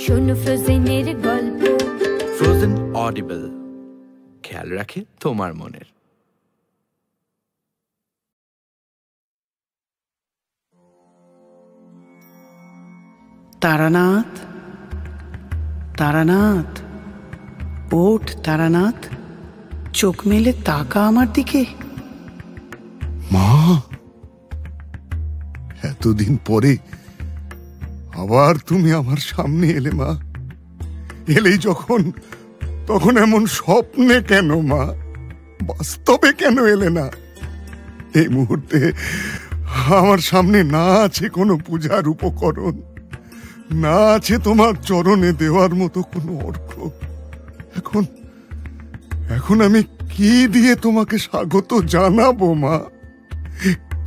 শোনো ফ্রোজেনের গল্প। Frozen audible, খেয়াল রাখে তোমার মনের। তারানাথ, তারানাথ, ওঠ তারানাথ, চোখ মেলে তাকা আমার দিকে। মা, এতদিন পরে আবার তুমি আমার সামনে এলে মা। এলেই যখন, তখন এমন স্বপ্নে কেন মা? বাস্তবে কেন এলে না? এই মুহূর্তে আমার সামনে না আছে কোনো পূজার উপকরণ, না আছে তোমার চরণে দেওয়ার মতো কোনো অর্ঘ্য। এখন এখন আমি কি দিয়ে তোমাকে স্বাগত জানাবো মা?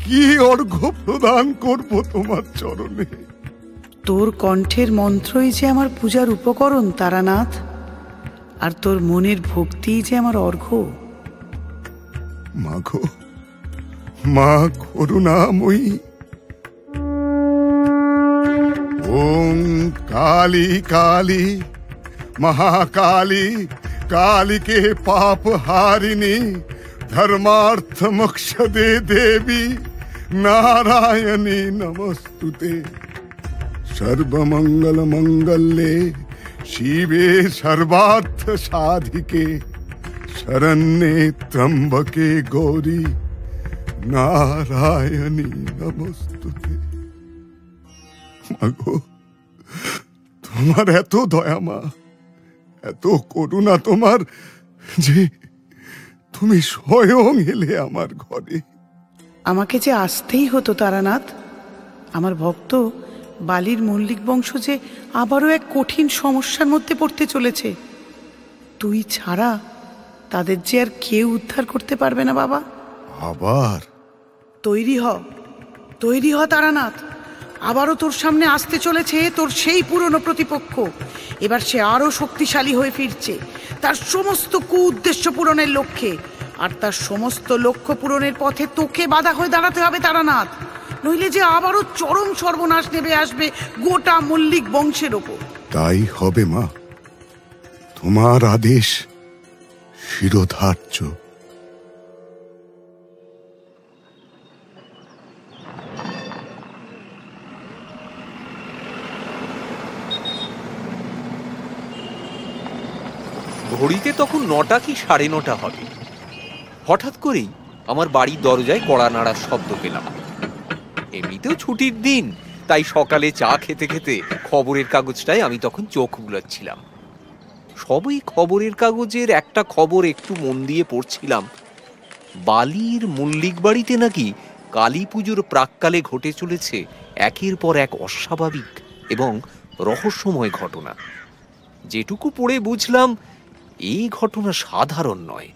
কি অর্ঘ্য প্রদান করব তোমার চরণে? তোর কণ্ঠের মন্ত্রই যে আমার পূজার উপকরণ তারানাথ, আর তোর মনের ভক্তিই যে আমার অর্ঘ্য। মা গো, মা করুণাময়ী। ওম কালী কালী মহাকালী, কালীকে পাপ হারিণী, ধর্মার্থ মোক্ষদে দেবী, নারায়ণী নমস্তুতে। সর্বমঙ্গল মঙ্গলে শিবে সর্বার্থ সাধিকে, শরণ্যে ত্র্যম্বকে গৌরী, নারায়ণী নমস্তুতে। মাগো, তোমার এত দয়া মা, এত করুণা তোমার, যে তুমি স্বয়ং এলে আমার ঘরে। আমাকে যে আসতেই হতো তারানাথ। আমার ভক্ত বালির মল্লিক বংশ যে আবারও এক কঠিন সমস্যার মধ্যে পড়তে চলেছে। তুই ছাড়া তাদের যে আর কেউ উদ্ধার করতে পারবে না বাবা। আবার তৈরি হ, তৈরি হ তারানাথ। আবারও তোর সামনে আসতে চলেছে তোর সেই পুরনো প্রতিপক্ষ। এবার সে আরো শক্তিশালী হয়ে ফিরছে তার সমস্ত কুউদ্দেশ্য পূরণের লক্ষ্যে। আর তার সমস্ত লক্ষ্য পূরণের পথে তোকে বাধা হয়ে দাঁড়াতে হবে তারানাথ, নইলে যে আবারও চরম সর্বনাশ নেমে আসবে গোটা মল্লিক বংশের ওপর। তাই হবে মা, তোমার আদেশ শিরোধার্য। ঘড়িতে তখন 9টা কি 9:30 হবে। হঠাৎ করেই আমার বাড়ির দরজায় কড়া নাড়ার শব্দ পেলাম। এমনিতেও ছুটির দিন, তাই সকালে চা খেতে খেতে খবরের কাগজটায় আমি তখন চোখ বুলাচ্ছিলাম। সবই খবরের কাগজের একটা খবর একটু মন দিয়ে পড়ছিলাম। বালির মল্লিক বাড়িতে নাকি কালী পুজোর প্রাক্কালে ঘটে চলেছে একের পর এক অস্বাভাবিক এবং রহস্যময় ঘটনা। যেটুকু পড়ে বুঝলাম, এই ঘটনা সাধারণ নয়।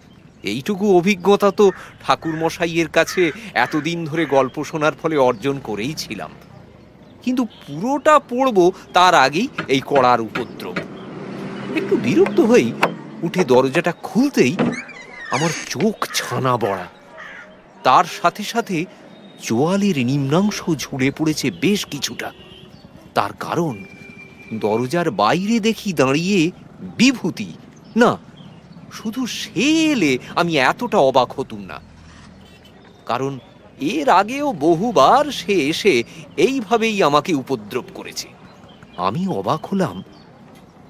এইটুকু অভিজ্ঞতা তো ঠাকুর মশাইয়ের কাছে এতদিন ধরে গল্প শোনার ফলে অর্জন করেই ছিলাম। কিন্তু পুরোটা পড়ব তার আগেই এই কড়ার উপদ্রব। একটু বিরক্ত হয়েই উঠে দরজাটা খুলতেই আমার চোখ ছানা বড়া। তার সাথে সাথে চোয়ালের নিম্নাংশ ঝুলে পড়েছে বেশ কিছুটা। তার কারণ, দরজার বাইরে দেখি দাঁড়িয়ে বিভূতি। না, শুধু সে এলে আমি এতটা অবাক হতুম না, কারণ এর আগেও বহুবার সে এসে এইভাবেই আমাকে উপদ্রব করেছে। আমি অবাক হলাম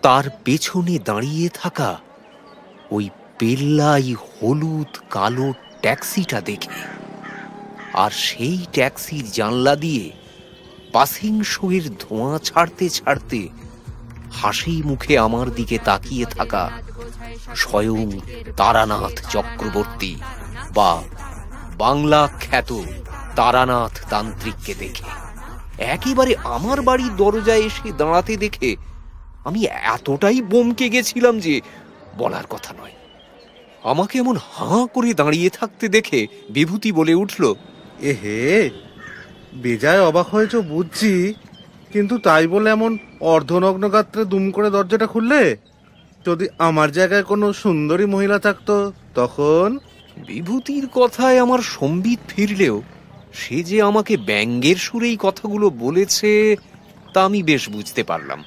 তার পেছনে দাঁড়িয়ে থাকা ওই পেল্লাই হলুদ কালো ট্যাক্সিটা দেখে। আর সেই ট্যাক্সির জানলা দিয়ে পাসিং শোয়ের ধোঁয়া ছাড়তে ছাড়তে হাসি মুখে আমার দিকে তাকিয়ে থাকা স্বয়ং তারানাথ চক্রবর্তী বা বাংলা খ্যাত তারানাথ তান্ত্রিককে দেখে। একেবারে আমার বাড়ির দরজায় এসে দাঁড়াতে দেখে আমি এতটাই বমকে গেছিলাম যে বলার কথা নয়। আমাকে এমন হাঁ করে দাঁড়িয়ে থাকতে দেখে বিভূতি বলে উঠল, এহে, বেজায় অবাক হয়েছ বুঝছি, কিন্তু তাই বলে এমন অর্ধনগ্ন গাত্রে দুম করে দরজাটা খুললে? যদি আমার জায়গায় কোনো সুন্দরী মহিলা থাকতো তখন? বিভূতির কথায় আমার সম্বিত ফিরলেও সে যে আমাকে ব্যঙ্গের সুরেই কথাগুলো বলেছে তা আমি বেশ বুঝতে পারলাম।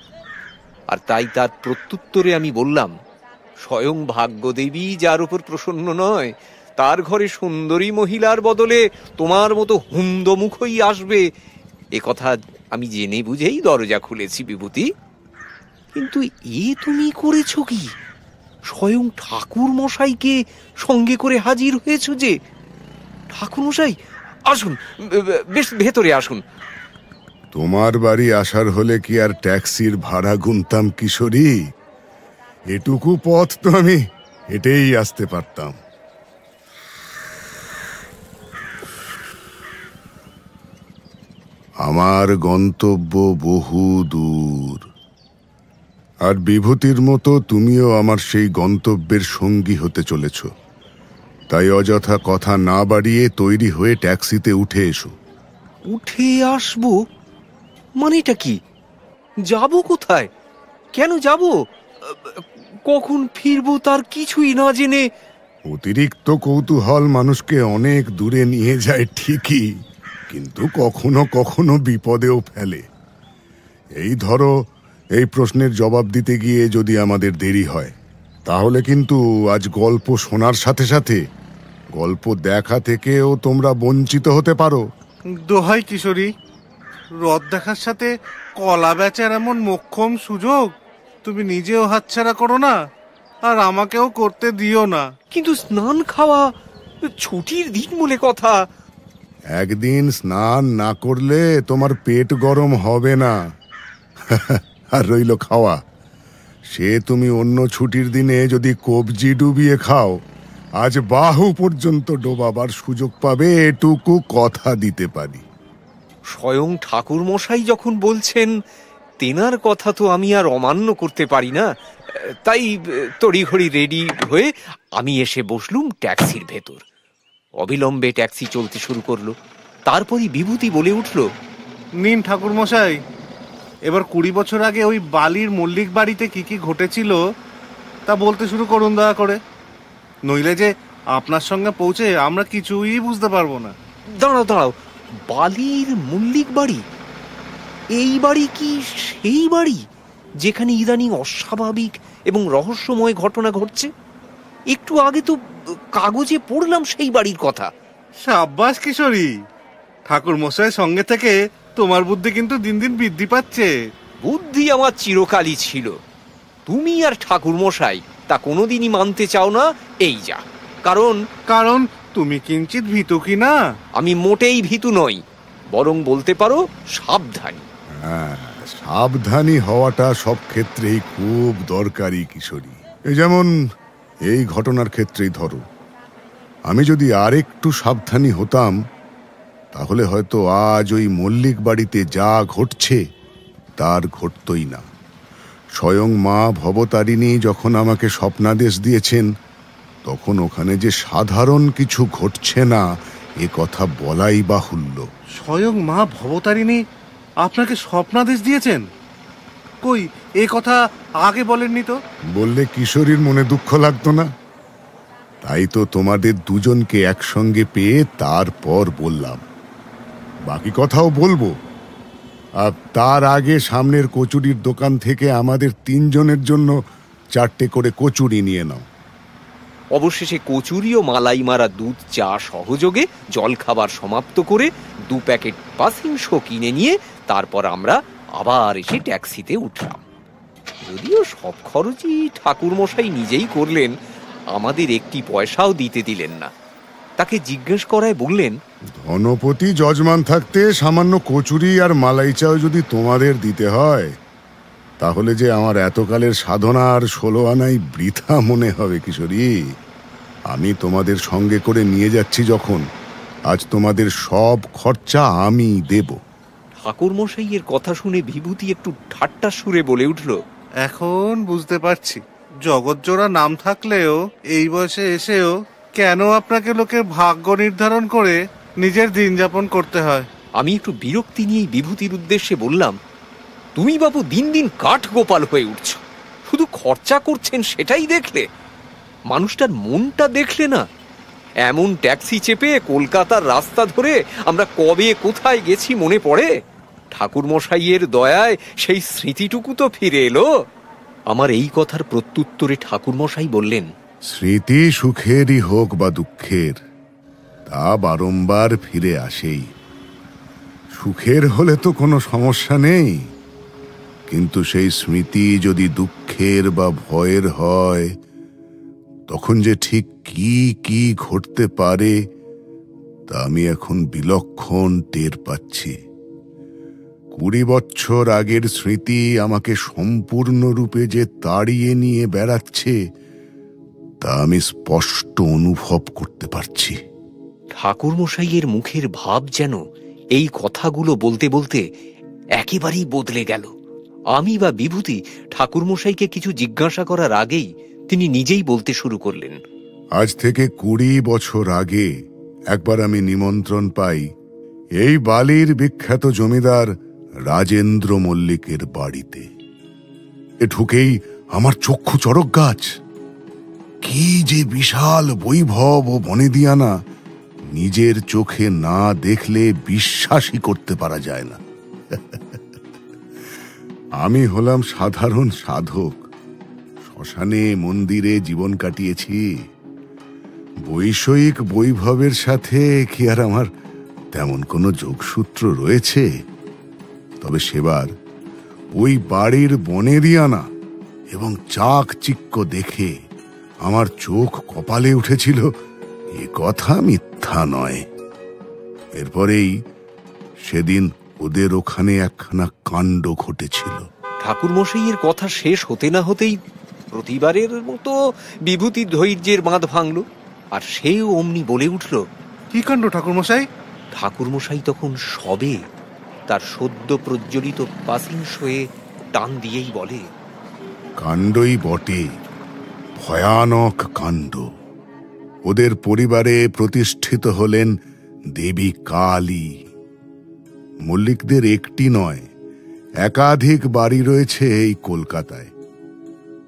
আর তাই তার প্রত্যুত্তরে আমি বললাম, স্বয়ং ভাগ্যদেবী যার উপর প্রসন্ন নয়, তার ঘরে সুন্দরী মহিলার বদলে তোমার মতো হুন্দমুখই আসবে, এ কথা আমি জেনে বুঝেই দরজা খুলেছি বিভূতি। কিন্তু এ তুমি করেছো কি? স্বয়ং ঠাকুর মশাইকে সঙ্গে করে হাজির হয়েছ যে। ঠাকুর মশাই আসুন, বেশ ভেতরে আসুন। তোমার বাড়ি আসার হলে কি আর ট্যাক্সির ভাড়া গুনতাম কিশোরী? এটুকু পথ তো আমি হেঁটেই আসতে পারতাম। আমার গন্তব্য বহু দূর, আর বিভূতির মতো তুমিও আমার সেই গন্তব্যের সঙ্গী হতে চলেছ। তাই অযথা কথা না বাড়িয়ে তৈরি হয়ে ট্যাক্সিতে উঠে এসো। উঠে আসবো মানেটা কি? যাব কোথায়? কেন যাব? কখন ফিরবো তার কিছুই না জেনে? অতিরিক্ত কৌতূহল মানুষকে অনেক দূরে নিয়ে যায় ঠিকই, কিন্তু কখনো কখনো বিপদেও ফেলে। এই ধরো, এই প্রশ্নের জবাব দিতে গিয়ে যদি আমাদের দেরি হয়, তাহলে কিন্তু আজ গল্প শোনার সাথে সাথে গল্প দেখা থেকেও তোমরা বঞ্চিত হতে পারো। দোহাই কিশোরী, রথ দেখার সাথে কলা বেচার এমন মোক্ষম সুযোগ তুমি নিজেও হাতছাড়া করো না, আর আমাকেও করতে দিও না। কিন্তু স্নান খাওয়া, ছুটির দিন বলে কথা। একদিন স্নান না করলে তোমার পেট গরম হবে না। আর রইল খাওয়া, সে তুমি অন্য ছুটির দিনে যদি কবজি ডুবিয়ে খাও, আজ বাহু পর্যন্ত ডোবাবার সুযোগ পাবে, এটুকু কথা দিতে পারি। স্বয়ং ঠাকুর মশাই যখন বলছেন, তেনার কথা তো আমি আর অমান্য করতে পারি না। তাই তড়িঘড়ি রেডি হয়ে আমি এসে বসলুম ট্যাক্সির ভেতর। অবিলম্বে ট্যাক্সি চলতে শুরু করলো। তারপরই বিভূতি বলে উঠল, নিন ঠাকুর মশাই, এবার 20 বছর আগে ওই বালির মল্লিক বাড়িতে কি কি ঘটেছিল তা বলতে শুরু করুন দয়া করে, নইলে যে আপনার সঙ্গে পৌঁছে আমরা কিছুই বুঝতে পারবো না। দাঁড়াও দাঁড়াও, বালির মল্লিক বাড়ি? এই বাড়ি কি সেই বাড়ি যেখানে ইদানিং অস্বাভাবিক এবং রহস্যময় ঘটনা ঘটছে? একটু আগে তো কাগজে পড়লাম সেই বাড়ির কথা। সাব্বাস কিশোরী, ঠাকুর মশাই সঙ্গে থেকে তোমার বুদ্ধি কিন্তু দিন দিন বৃদ্ধি পাচ্ছে। বুদ্ধি আমার চিরকালই ছিল, তুমি আর ঠাকুর মশাই তা কোনোদিনই মানতে চাও না, এই যা। কারণ তুমি কিঞ্চিত ভীতু কি না? আমি মোটেই ভীতু নই, বরং বলতে পারো সাবধানী। হ্যাঁ, সাবধানী হওয়াটা সব ক্ষেত্রেই খুব দরকারি কিশোরী। এই যেমন এই ঘটনার ক্ষেত্রেই ধরো, আমি যদি আরেকটু সাবধানী হতাম, তাহলে হয়তো আজ ওই মল্লিক বাড়িতে যা ঘটছে তার ঘটতই না। স্বয়ং মা ভবতারিণী যখন আমাকে স্বপ্নাদেশ দিয়েছেন, তখন ওখানে যে সাধারণ কিছু ঘটছে না এ কথা বলাই বাহুল্য। স্বয়ং মা ভবতারিণী আপনাকে স্বপ্নাদেশ দিয়েছেন? কই, এ কথা আগে বলেননি তো। বললে কিশোরীর মনে দুঃখ লাগতো না? তাই তো তোমাদের দুজনকে একসঙ্গে পেয়ে তারপর বললাম। বাকি কথাও বলবো, আর তার আগে সামনের কচুরির দোকান থেকে আমাদের 3 জনের জন্য 4টে করে কচুরি নিয়ে নাও। অবশেষে কচুরি ও মালাই মারা দুধ চা সহযোগে জলখাবার সমাপ্ত করে 2 প্যাকেট পাসিংশো কিনে নিয়ে তারপর আমরা আবার এসে ট্যাক্সিতে উঠলাম। যদিও সব খরচই ঠাকুর মশাই নিজেই করলেন, আমাদের একটি পয়সাও দিতে দিলেন না। তাকে জিজ্ঞেস করায় বললেন, ধনপতি যজমান থাকতে সামান্য কচুরি আর মালাই চাও যদি তোমাদের দিতে হয়, তাহলে যে আমার এতকালের সাধনার 16 আনাই বৃথা মনে হবে কিশোরী। আমি তোমাদের সঙ্গে করে নিয়ে যাচ্ছি যখন, আজ তোমাদের সব খরচা আমি দেব। ঠাকুর মশাইয়ের কথা শুনে বিভূতি একটু ঠাট্টা সুরে বলে উঠল, এখন বুঝতে পারছি, জগৎজোড়া নাম থাকলেও এই বয়সে এসেও কেন আপনাকে লোকের ভাগ্য নির্ধারণ করে নিজের দিন যাপন করতে হয়। আমি একটু বিরক্তি নিয়ে বিভূতির উদ্দেশ্যে বললাম, তুমি বাবু দিন দিন কাঠ গোপাল হয়ে উঠছ, শুধু খরচা করছেন সেটাই দেখলে, মানুষটার মনটা দেখলে না? এমন ট্যাক্সি চেপে কলকাতার রাস্তা ধরে আমরা কবে কোথায় গেছি মনে পড়ে? ঠাকুর মশাইয়ের দয়ায় সেই স্মৃতিটুকু তো ফিরে এলো। আমার এই কথার প্রত্যুত্তরে ঠাকুরমশাই বললেন, স্মৃতি সুখেরই হোক বা দুঃখের, তা বারংবার ফিরে আসেই। সুখের হলে তো কোনো সমস্যা নেই, কিন্তু সেই স্মৃতি যদি দুঃখের বা ভয়ের হয়, তখন যে ঠিক কি কি ঘটতে পারে তা আমি এখন বিলক্ষণ টের পাচ্ছি। 20 বছর আগের স্মৃতি আমাকে সম্পূর্ণরূপে যে তাড়িয়ে নিয়ে বেড়াচ্ছে তা আমি স্পষ্ট অনুভব করতে পারছি। ঠাকুরমশাইয়ের মুখের ভাব যেন এই কথাগুলো বলতে বলতে একেবারেই বদলে গেল। আমি বা বিভূতি ঠাকুরমশাইকে কিছু জিজ্ঞাসা করার আগেই তিনি নিজেই বলতে শুরু করলেন। আজ থেকে 20 বছর আগে একবার আমি নিমন্ত্রণ পাই এই বালির বিখ্যাত জমিদার রাজেন্দ্র মল্লিকের বাড়িতে। এ ঢুকেই আমার চক্ষু চড়ক গাছ। কি যে বিশাল বৈভব ও বনেদিয়ানা, নিজের চোখে না দেখলে বিশ্বাসই করতে পারা যায় না। আমি হলাম সাধারণ সাধক, শ্মশানে মন্দিরে জীবন কাটিয়েছি। বৈষয়িক বৈভবের সাথে কি আর আমার তেমন কোনো যোগসূত্র রয়েছে? তবে সেবার ওই বাড়ির বনেদিয়ানা এবং চাকচিক্য দেখে আমার চোখ কপালে উঠেছিল, এ কথা মিথ্যা নয়। এরপরেই সেদিন ওদের ওখানে একখানা কাণ্ড ঘটেছিল। ঠাকুরমশাইয়ের কথা শেষ হতে না হতেই প্রতিবারের মতো বিভূতি ধৈর্যের বাঁধ ভাঙল, আর সেও অমনি বলে উঠল, কি কাণ্ড ঠাকুরমশাই? ঠাকুরমশাই তখন সবে তার সদ্য প্রজ্বলিত পাসিং শোয়ে টান দিয়েই বলে, কাণ্ডই বটে, ভয়ানক কাণ্ড। ওদের পরিবারে প্রতিষ্ঠিত হলেন দেবী কালী। মল্লিকদের একটি নয়, একাধিক বাড়ি রয়েছে এই কলকাতায়।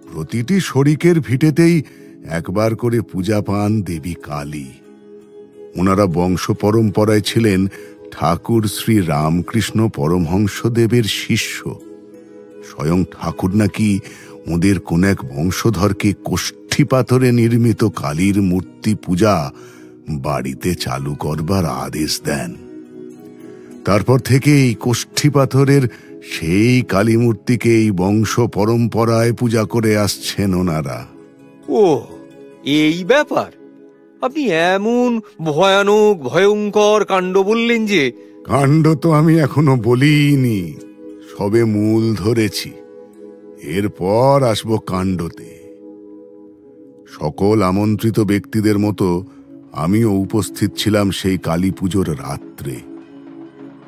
প্রতিটি শরিকের ভিটেতেই একবার করে পূজা পান দেবী কালী। ওনারা বংশ পরম্পরায় ছিলেন ঠাকুর শ্রী রামকৃষ্ণ পরমহংসদেবের শিষ্য। স্বয়ং ঠাকুর নাকি ওদের কোন এক বংশধরকে কোষ্ঠী পাথরে নির্মিত কালীর মূর্তি পূজা বাড়িতে চালু করবার আদেশ দেন। তারপর থেকে এই কোষ্ঠী পাথরের সেই কালী মূর্তিকে এই বংশ পরম্পরায় পূজা করে আসছেন ওনারা। ও এই ব্যাপার! আপনি এমন ভয়ানক ভয়ঙ্কর কাণ্ড বললেন যে। কাণ্ড তো আমি এখনো বলিনি, সবে মূল ধরেছি। এরপর আসবো কাণ্ডতে। সকল আমন্ত্রিত ব্যক্তিদের মতো আমিও উপস্থিত ছিলাম সেই কালী পুজোর রাত্রে।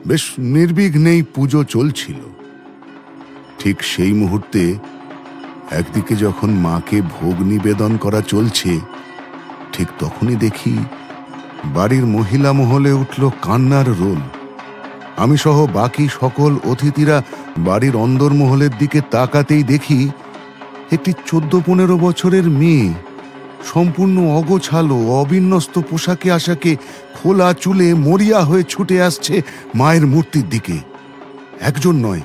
বেশ নির্বিঘ্নেই পুজো চলছিল। ঠিক সেই মুহূর্তে একদিকে যখন মাকে ভোগ নিবেদন করা চলছে, ঠিক তখনই দেখি বাড়ির মহিলা মহলে উঠল কান্নার রোল। আমি সহ বাকি সকল অতিথিরা বাড়ির অন্দরমহলের দিকে তাকাতেই দেখি একটি 14-15 বছরের মেয়ে সম্পূর্ণ অগোছালো অবিন্যস্ত পোশাকে আশাকে খোলা চুলে মরিয়া হয়ে ছুটে আসছে মায়ের মূর্তির দিকে। একজন নয়,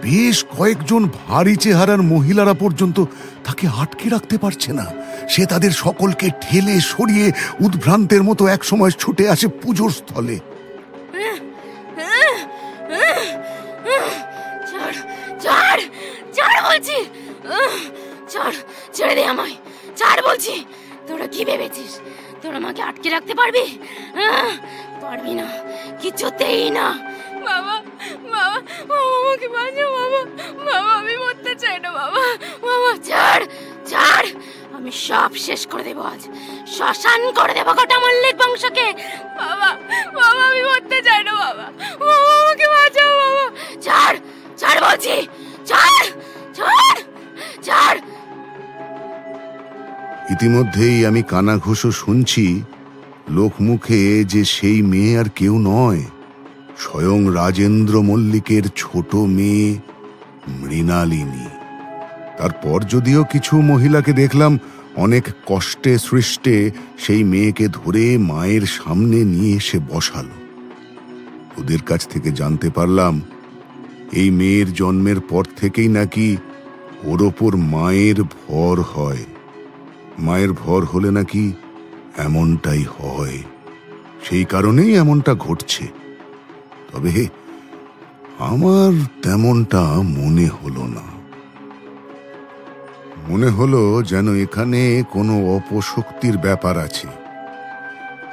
বেশ কয়েকজন ভারী চেহারার মহিলারা পর্যন্ত তাকে আটকে রাখতে পারছে না। সে তাদের সকলকে ঠেলে সরিয়ে উদ্ভ্রান্তের মতো একসময় ছুটে আসে পুজোর স্থলে। ছেড়ে দে আমায়, ছাড় বলছি। তোরা কি ভেবেছিস তোরা আমাকে আটকে রাখতে পারবি? পারবি না, কিছুতেই না। বাবা, বাবা, আমাকে বাঁচাও বাবা। বাবা, আমি মরতে চাই না বাবা। বাবা, ছাড়, ছাড়। আমি সব শেষ করে দেবো আজ, শ্মশান করে দেবো গোটা মল্লিক বংশকে। বাবা, বাবা, আমি মরতে চাই না বাবা। বাবা, আমাকে বাঁচাও বাবা। ছাড়, ছাড় বলছি, ছাড়, ছাড়, ছাড়। ইতিমধ্যেই আমি কানাঘুষো শুনছি লোকমুখে যে সেই মেয়ে আর কেউ নয়, স্বয়ং রাজেন্দ্র মল্লিকের ছোট মেয়ে মৃণালিনী। তারপর যদিও কিছু মহিলাকে দেখলাম অনেক কষ্টে সৃষ্টে সেই মেয়েকে ধরে মায়ের সামনে নিয়ে এসে বসালো। ওদের কাছ থেকে জানতে পারলাম এই মেয়ের জন্মের পর থেকেই নাকি ওর ওপর মায়ের ভর হয়। মায়ের ভর হলে নাকি এমনটাই হয়, সেই কারণেই এমনটা ঘটছে। তবে আমার তেমনটা মনে হলো না। মনে হলো যেন এখানে কোনো অপশক্তির ব্যাপার আছে।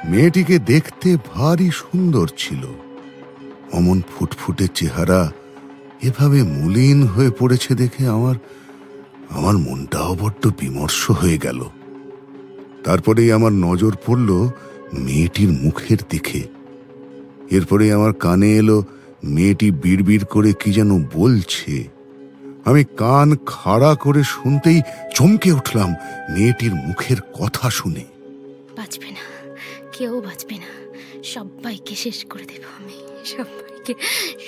মেয়েটিকে দেখতে ভারী সুন্দর ছিল। অমন ফুটফুটে চেহারা এভাবে মলিন হয়ে পড়েছে দেখে আমার মনটাও বড্ড বিমর্ষ হয়ে গেল। তারপরেই আমার নজর পড়ল মেয়েটির মুখের দিকে। এরপরে আমার কানে এলো মেয়েটি বিড়বিড় করে কি যেন বলছে। আমি কান খাড়া করে শুনতেই চমকে উঠলাম মেয়েটির মুখের কথা শুনে। বাঁচবে না, কেউ বাঁচবে না, সবাইকে শেষ করে দেব আমি,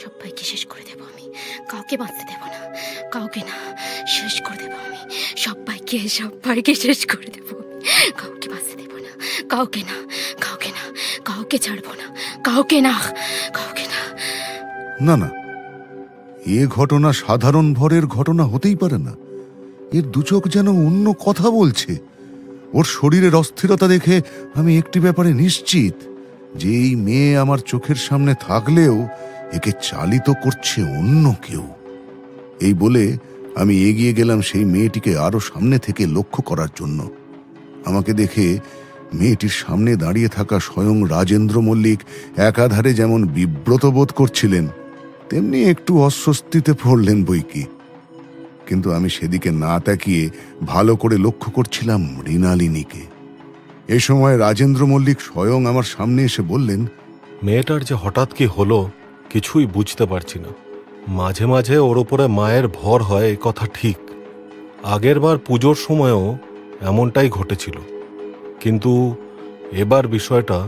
সবাইকে শেষ করে দেব আমি, কাউকে বাঁচতে দেব না, কাউকে না, শেষ করে দেব আমি, সবাইকে শেষ করে দেব আমি, কাউকে বাঁচতে দেব না, কাউকে না, কাউকে ছাড়বো না, কাউকে না। না না, এ ঘটনা সাধারণ ভরের ঘটনা হতেই পারে না। এর দুচোখ যেন অন্য কথা বলছে। ওর শরীরের অস্থিরতা দেখে আমি একটি ব্যাপারে নিশ্চিত যে এই মেয়ে আমার চোখের সামনে থাকলেও একে চালিত করছে অন্য কেউ। এই বলে আমি এগিয়ে গেলাম সেই মেয়েটিকে আরো সামনে থেকে লক্ষ্য করার জন্য। আমাকে দেখে মেয়েটির সামনে দাঁড়িয়ে থাকা স্বয়ং রাজেন্দ্র মল্লিক একাধারে যেমন বিব্রত বোধ করছিলেন, তেমনি একটু অস্বস্তিতে পড়লেন বইকি। কিন্তু আমি সেদিকে না তাকিয়ে ভালো করে লক্ষ্য করছিলাম মৃণালিনীকে। এ সময় রাজেন্দ্র মল্লিক স্বয়ং আমার সামনে এসে বললেন, মেয়েটার যে হঠাৎ কি হলো কিছুই বুঝতে পারছি না। মাঝে মাঝে ওর ওপরে মায়ের ভর হয়, এ কথা ঠিক। আগের বার পুজোর সময়ও এমনটাই ঘটেছিল, কিন্তু এবার বিষয়টা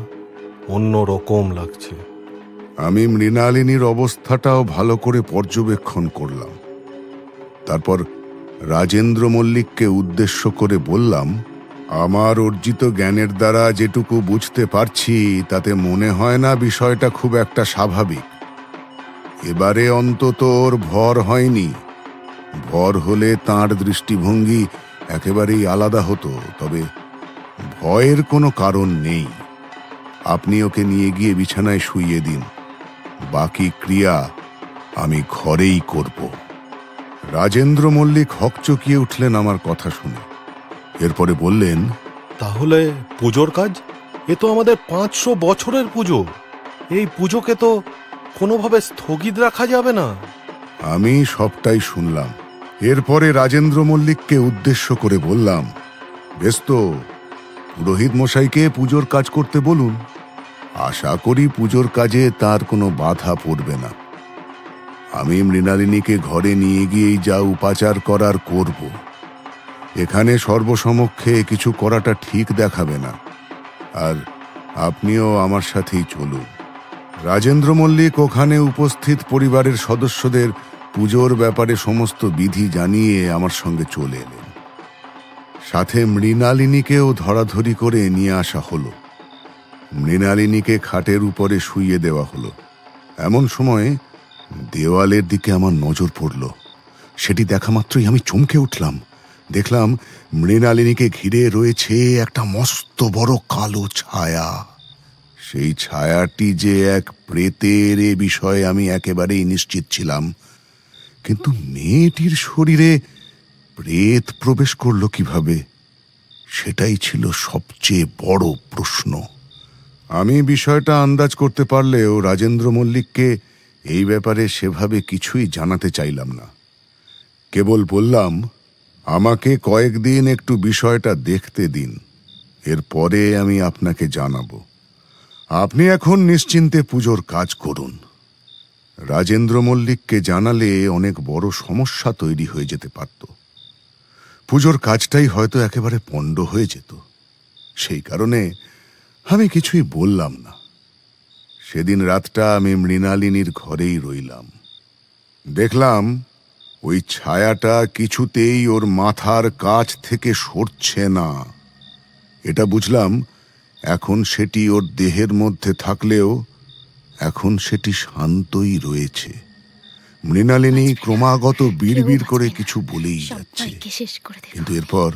অন্য রকম লাগছে। আমি মৃণালিনীর অবস্থাটাও ভালো করে পর্যবেক্ষণ করলাম। তারপর রাজেন্দ্র মল্লিককে উদ্দেশ্য করে বললাম, আমার অর্জিত জ্ঞানের দ্বারা যেটুকু বুঝতে পারছি তাতে মনে হয় না বিষয়টা খুব একটা স্বাভাবিক। এবারে অন্তত ওর ভর হয়নি। ভর হলে তাঁর দৃষ্টিভঙ্গি একেবারেই আলাদা হতো। তবে ভয়ের কোনো কারণ নেই। আপনি ওকে নিয়ে গিয়ে বিছানায় শুইয়ে দিন, বাকি ক্রিয়া আমি ঘরেই করব। রাজেন্দ্র মল্লিক হকচকিয়ে উঠলেন আমার কথা শুনে। এরপরে বললেন, তাহলে পুজোর কাজ? এ তো আমাদের 500 বছরের পুজো। এই পুজোকে তো কোনোভাবে স্থগিত রাখা যাবে না। আমি সবটাই শুনলাম। এরপরে রাজেন্দ্র মল্লিককে উদ্দেশ্য করে বললাম, বেশ তো, পুরোহিত মশাইকে পুজোর কাজ করতে বলুন। আশা করি পুজোর কাজে তার কোনো বাধা পড়বে না। আমি মৃণালিনীকে ঘরে নিয়ে গিয়েই যা উপাচার করার করব। এখানে সর্বসমক্ষে কিছু করাটা ঠিক দেখাবে না। আর আপনিও আমার সাথেই চলুন। রাজেন্দ্র মল্লিক ওখানে উপস্থিত পরিবারের সদস্যদের পুজোর ব্যাপারে সমস্ত বিধি জানিয়ে আমার সঙ্গে চলে এলেন। সাথে মৃণালিনীকেও ধরাধরি করে নিয়ে আসা হলো। মৃণালিনীকে খাটের উপরে শুইয়ে দেওয়া হলো। এমন সময় দেওয়ালের দিকে আমার নজর পড়ল। সেটি দেখা মাত্রই আমি চমকে উঠলাম। দেখলাম মৃণালিনীকে ঘিরে রয়েছে একটা মস্ত বড় কালো ছায়া। সেই ছায়াটি যে এক প্রেতের, এ বিষয়ে আমি একেবারেই নিশ্চিত ছিলাম। কিন্তু মেয়েটির শরীরে প্রেত প্রবেশ করলো কিভাবে, সেটাই ছিল সবচেয়ে বড় প্রশ্ন। আমি বিষয়টা আন্দাজ করতে পারলেও রাজেন্দ্র মল্লিককে এই ব্যাপারে সেভাবে কিছুই জানাতে চাইলাম না। কেবল বললাম, আমাকে কয়েকদিন একটু বিষয়টা দেখতে দিন, এরপরে আমি আপনাকে জানাবো। আপনি এখন নিশ্চিন্তে পুজোর কাজ করুন। রাজেন্দ্র মল্লিককে জানালে অনেক বড় সমস্যা তৈরি হয়ে যেতে পারত। পুজোর কাজটাই হয়তো একেবারে পণ্ড হয়ে যেত। সেই কারণে আমি কিছুই বললাম না। সেদিন রাতটা আমি মৃণালিনীর ঘরেই রইলাম। দেখলাম ওই ছায়াটা কিছুতেই ওর মাথার কাছ থেকে সরছে না। এটা বুঝলাম, এখন সেটি ওর দেহের মধ্যে থাকলেও এখন সেটি শান্তই রয়েছে। মৃণালিনী ক্রমাগত বিড়বিড় করে কিছু বলেই যাচ্ছে, কিন্তু এরপর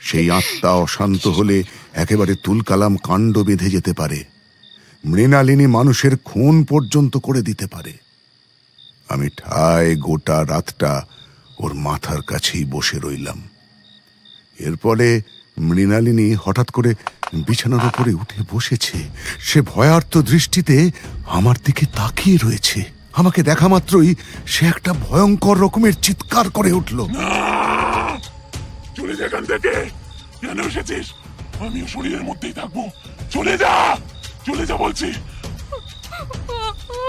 সেই আত্মা অশান্ত হলে একেবারে তুলকালাম কাণ্ড বেঁধে যেতে পারে। মৃণালিনী মানুষের খুন পর্যন্ত করে দিতে পারে। আমি ঠায় গোটা রাতটা ওর মাথার কাছেই বসে রইলাম। এরপরে মৃণালিনী হঠাৎ করে বিছানার উপরে উঠে বসেছে। সে ভয়ার্ত দৃষ্টিতে আমার দিকে তাকিয়ে রয়েছে। আমাকে দেখা মাত্রই সে একটা ভয়ঙ্কর রকমের চিৎকার করে উঠল। চলে যা এখান থেকে, কেন এসেছিস? আমিও শরীরের মধ্যেই থাকবো, চলে যা, চলে যা বলছি।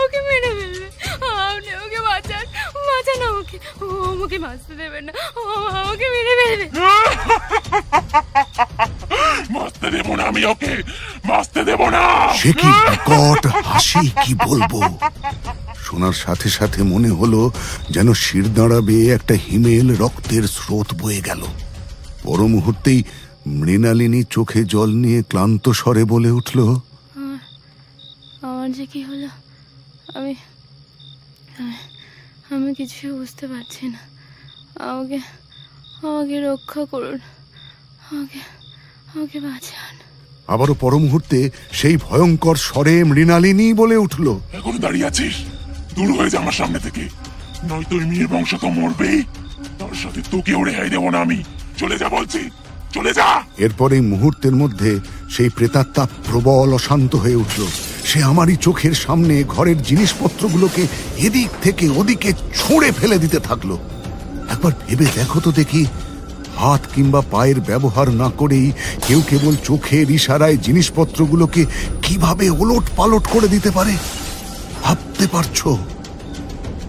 ওকে মেরে ফেলবে, আপনি ওকে বাঁচান, বাঁচান আমাকে, আমাকে বাঁচতে দেবেন না, আমাকে মেরে ফেলবে। বাঁচতে দেবো না আমি, ওকে বাঁচতে দেবো না। সে কি বিকট হাসি, কি বলবো। শোনার সাথে সাথে মনে হলো যেন শিরদাঁড়া বেয়ে একটা হিমেল রক্তের স্রোত বয়ে গেল। পর মুহূর্তেই মৃণালিনী চোখে জল নিয়ে ক্লান্ত স্বরে বলে উঠল, আমার যে কি হলো, আমি আমি কিছুই বুঝতে পারছি না। আমাকে আমাকে রক্ষা করুন, আমাকে আমাকে বাঁচান। আবারও পর মুহূর্তে সেই ভয়ঙ্কর স্বরে মৃণালিনী বলে উঠল, এখন দাঁড়িয়ে আছিস, দূর হয়ে যা আমার সামনে থেকে, নয়তো এই মেয়ের বংশ তো মরবেই, তার সাথে তোকেও রেহাই দেবো না আমি। চলে যা বলছি, চলে যা। এরপর এই মুহূর্তের মধ্যে সেই প্রেতাত্মা প্রবল অশান্ত হয়ে উঠল। সে আমারই চোখের সামনে ঘরের জিনিসপত্রগুলোকে এদিক থেকে ওদিকে ছুঁড়ে ফেলে দিতে থাকলো। একবার ভেবে দেখো তো দেখি, হাত কিংবা পায়ের ব্যবহার না করেই কেউ কেবল চোখের ইশারায় জিনিসপত্রগুলোকে কিভাবে ওলট পালট করে দিতে পারে। ভাবতে পারছো?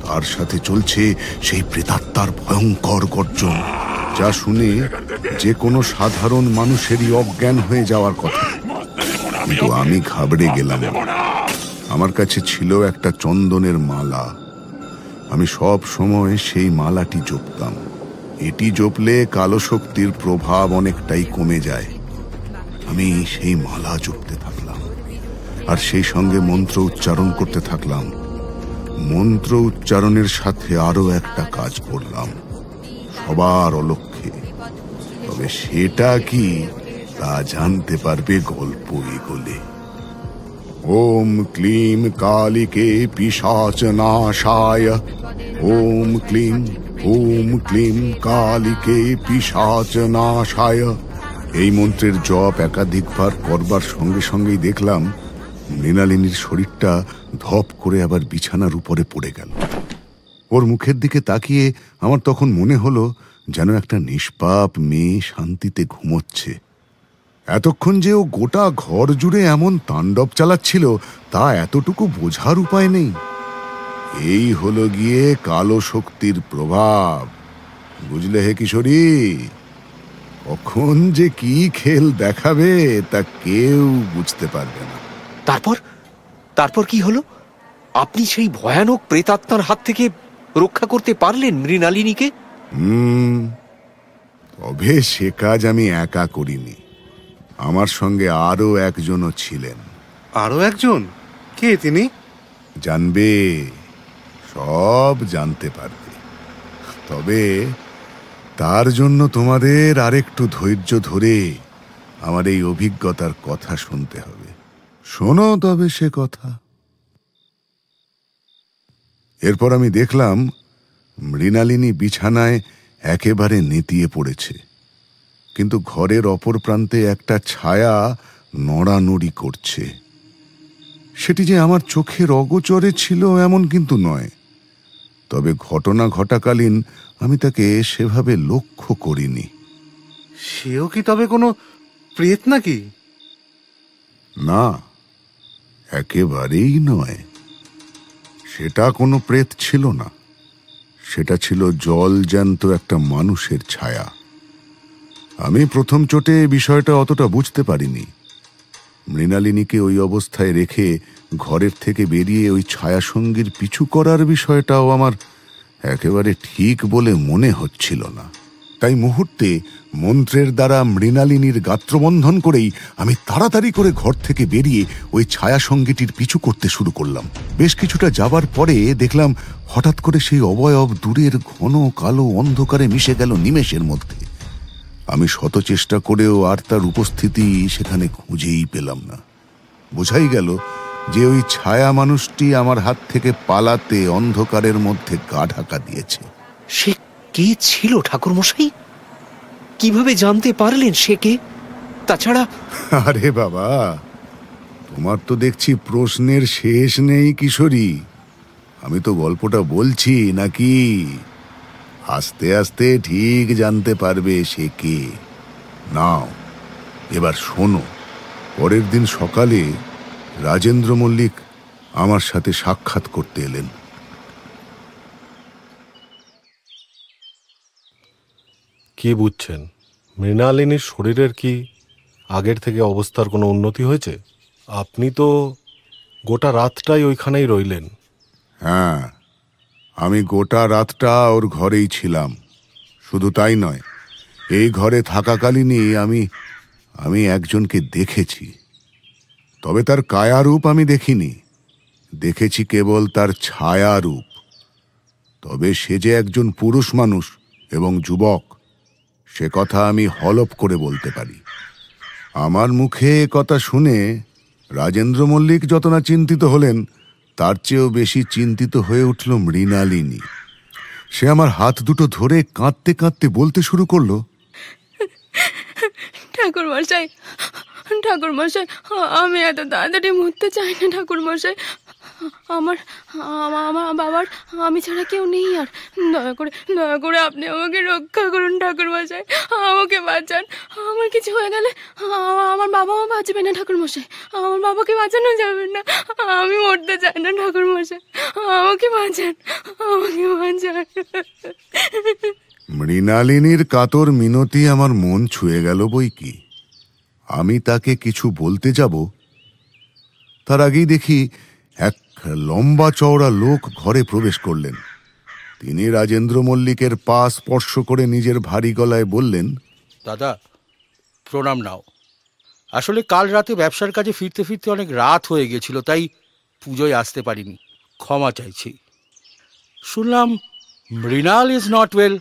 তার সাথে চলছে সেই প্রেতাত্মার ভয়ঙ্কর গর্জন, যা শুনে যে কোনো সাধারণ মানুষেরই অজ্ঞান হয়ে যাওয়ার কথা। কিন্তু আমি ঘাবড়ে গেলাম। আমার কাছে ছিল একটা চন্দনের মালা। আমি সব সময় সেই মালাটি জপতাম। এটি জপলে কালো শক্তির প্রভাব অনেকটাই কমে যায়। আমি সেই মালা জপতে থাকলাম, আর সেই সঙ্গে মন্ত্র উচ্চারণ করতে থাকলাম। মন্ত্র উচ্চারণের সাথে আরো একটা কাজ করলাম, সবার অলক্ষ্যে। তবে সেটা কি, তা জানতে পারবে গল্প এগোলে। ওম ক্লিম কালিকে পিশাচ নাশায়, ওম ক্লিম কালিকে পিশাচ নাশায়। এই মন্ত্রের জপ একাধিকবার করবার সঙ্গে সঙ্গেই দেখলাম মৃণালিনীর শরীরটা ধপ করে আবার বিছানার উপরে পড়ে গেল। ওর মুখের দিকে তাকিয়ে আমার তখন মনে হলো যেন একটা নিষ্পাপ মেয়ে শান্তিতে ঘুমোচ্ছে। এতক্ষণ যে ও গোটা ঘর জুড়ে এমন তাণ্ডব চালাচ্ছিল, তা এতটুকু বোঝার উপায় নেই। এই হলো গিয়ে কালো শক্তির প্রভাব, বুঝলে হে কিশোরী? কখন যে কি খেল দেখাবে তা কেউ বুঝতে পারবে না। তারপর কি হলো? আপনি সেই ভয়ানক প্রেতাত্মার হাত থেকে রক্ষা করতে পারলেন মৃণালিনীকে? তবে সে কাজ আমি একা করিনি, আমার সঙ্গে আরো একজনও ছিলেন। আরো একজন? কে তিনি? জানবে, সব জানতে পারবে। তবে তার জন্য তোমাদের আরেকটু ধৈর্য ধরে আমার এই অভিজ্ঞতার কথা শুনতে হবে। শোনো তবে সে কথা। এরপর আমি দেখলাম মৃণালিনী বিছানায় একেবারে নেতিয়ে পড়েছে, কিন্তু ঘরের অপর প্রান্তে একটা ছায়া নড়ানড়ি করছে। সেটি যে আমার চোখের অগোচরে ছিল এমন কিন্তু নয়, তবে ঘটনা ঘটাকালীন আমি তাকে সেভাবে লক্ষ্য করিনি। সেও কি তবে কোনো প্রেত নাকি? না, একেবারেই নয়। সেটা কোনো প্রেত ছিল না, সেটা ছিল জল জ্যান্ত একটা মানুষের ছায়া। আমি প্রথম চোটে বিষয়টা অতটা বুঝতে পারিনি। মৃণালিনীকে ওই অবস্থায় রেখে ঘরের থেকে বেরিয়ে ওই ছায়াসঙ্গীর পিছু করার বিষয়টাও আমার একেবারে ঠিক বলে মনে হচ্ছিল না। তাই মুহূর্তে মন্ত্রের দ্বারা মৃণালিনীর গাত্রবন্ধন করেই আমি তাড়াতাড়ি করে ঘর থেকে বেরিয়ে ওই ছায়া সঙ্গীটির পিছু করতে শুরু করলাম। বেশ কিছুটা যাবার পরে দেখলাম হঠাৎ করে সেই অবয়ব দূরের ঘন কালো অন্ধকারে মিশে গেল নিমেষের মধ্যে। আমি শত চেষ্টা করেও আর তার উপস্থিতি সেখানে খুঁজেই পেলাম না। বোঝাই গেল যে ওই ছায়া মানুষটি আমার হাত থেকে পালাতে অন্ধকারের মধ্যে গা ঢাকা দিয়েছে। সে কে ছিল ঠাকুরমশাই? কিভাবে জানতে পারলেন সে কে? তাছাড়া আরে বাবা, তোমার তো দেখছি প্রশ্নের শেষ নেই কিশোরী। আমি তো গল্পটা বলছি নাকি? আস্তে আস্তে ঠিক জানতে পারবে সে কে। নাও এবার শোনো। পরের দিন সকালে রাজেন্দ্র মল্লিক আমার সাথে সাক্ষাৎ করতে এলেন। কি বুঝছেন? মৃণালিনীর শরীরের কি আগের থেকে অবস্থার কোনো উন্নতি হয়েছে? আপনি তো গোটা রাতটাই ওইখানেই রইলেন। হ্যাঁ, আমি গোটা রাতটা ওর ঘরেই ছিলাম। শুধু তাই নয়, এই ঘরে থাকাকালীনই আমি একজনকে দেখেছি। তবে তার কায়ারূপ আমি দেখিনি, দেখেছি কেবল তার ছায়ারূপ। তবে সে যে একজন পুরুষ মানুষ এবং যুবক, সে কথা আমি হলফ করে বলতে পারি। আমার মুখে এ কথা শুনে রাজেন্দ্র মল্লিক যত না চিন্তিত হলেন, তার চেয়েও বেশি চিন্তিত হয়ে উঠল মৃণালিনী। সে আমার হাত দুটো ধরে কাঁদতে কাঁদতে বলতে শুরু করলো, ঠাকুরমশাই, ঠাকুরমশাই, আমি এত তাড়াতাড়ি মরতে চাই না ঠাকুরমশাই। আমার বাবার আমি ছাড়া কেউ নেই, আর দয়া করে আপনি আমাকে রক্ষা করুন ঠাকুরমশাই, আমাকে বাঁচান। আমার কিছু হয়ে গেলে আমার বাবাও বাঁচবে না ঠাকুরমশাই, আমার বাবাকে বাঁচানো যাবে না। আমি মরতে চাই না ঠাকুরমশাই, আমাকে বাঁচান, আমাকে বাঁচান। মৃণালিনীর কাতর মিনতি আমার মন ছুঁয়ে গেল বই কি। আমি তাকে কিছু বলতে যাব, তার আগেই দেখি এক লম্বা চওড়া লোক ঘরে প্রবেশ করলেন। তিনি রাজেন্দ্র মল্লিকের পা স্পর্শ করে নিজের ভারী গলায় বললেন, দাদা প্রণাম নাও। আসলে কাল রাতে ব্যবসার কাজে ফিরতে ফিরতে অনেক রাত হয়ে গেছিল, তাই পুজোয় আসতে পারিনি, ক্ষমা চাইছি। শুনলাম মৃণাল ইজ নট ওয়েল,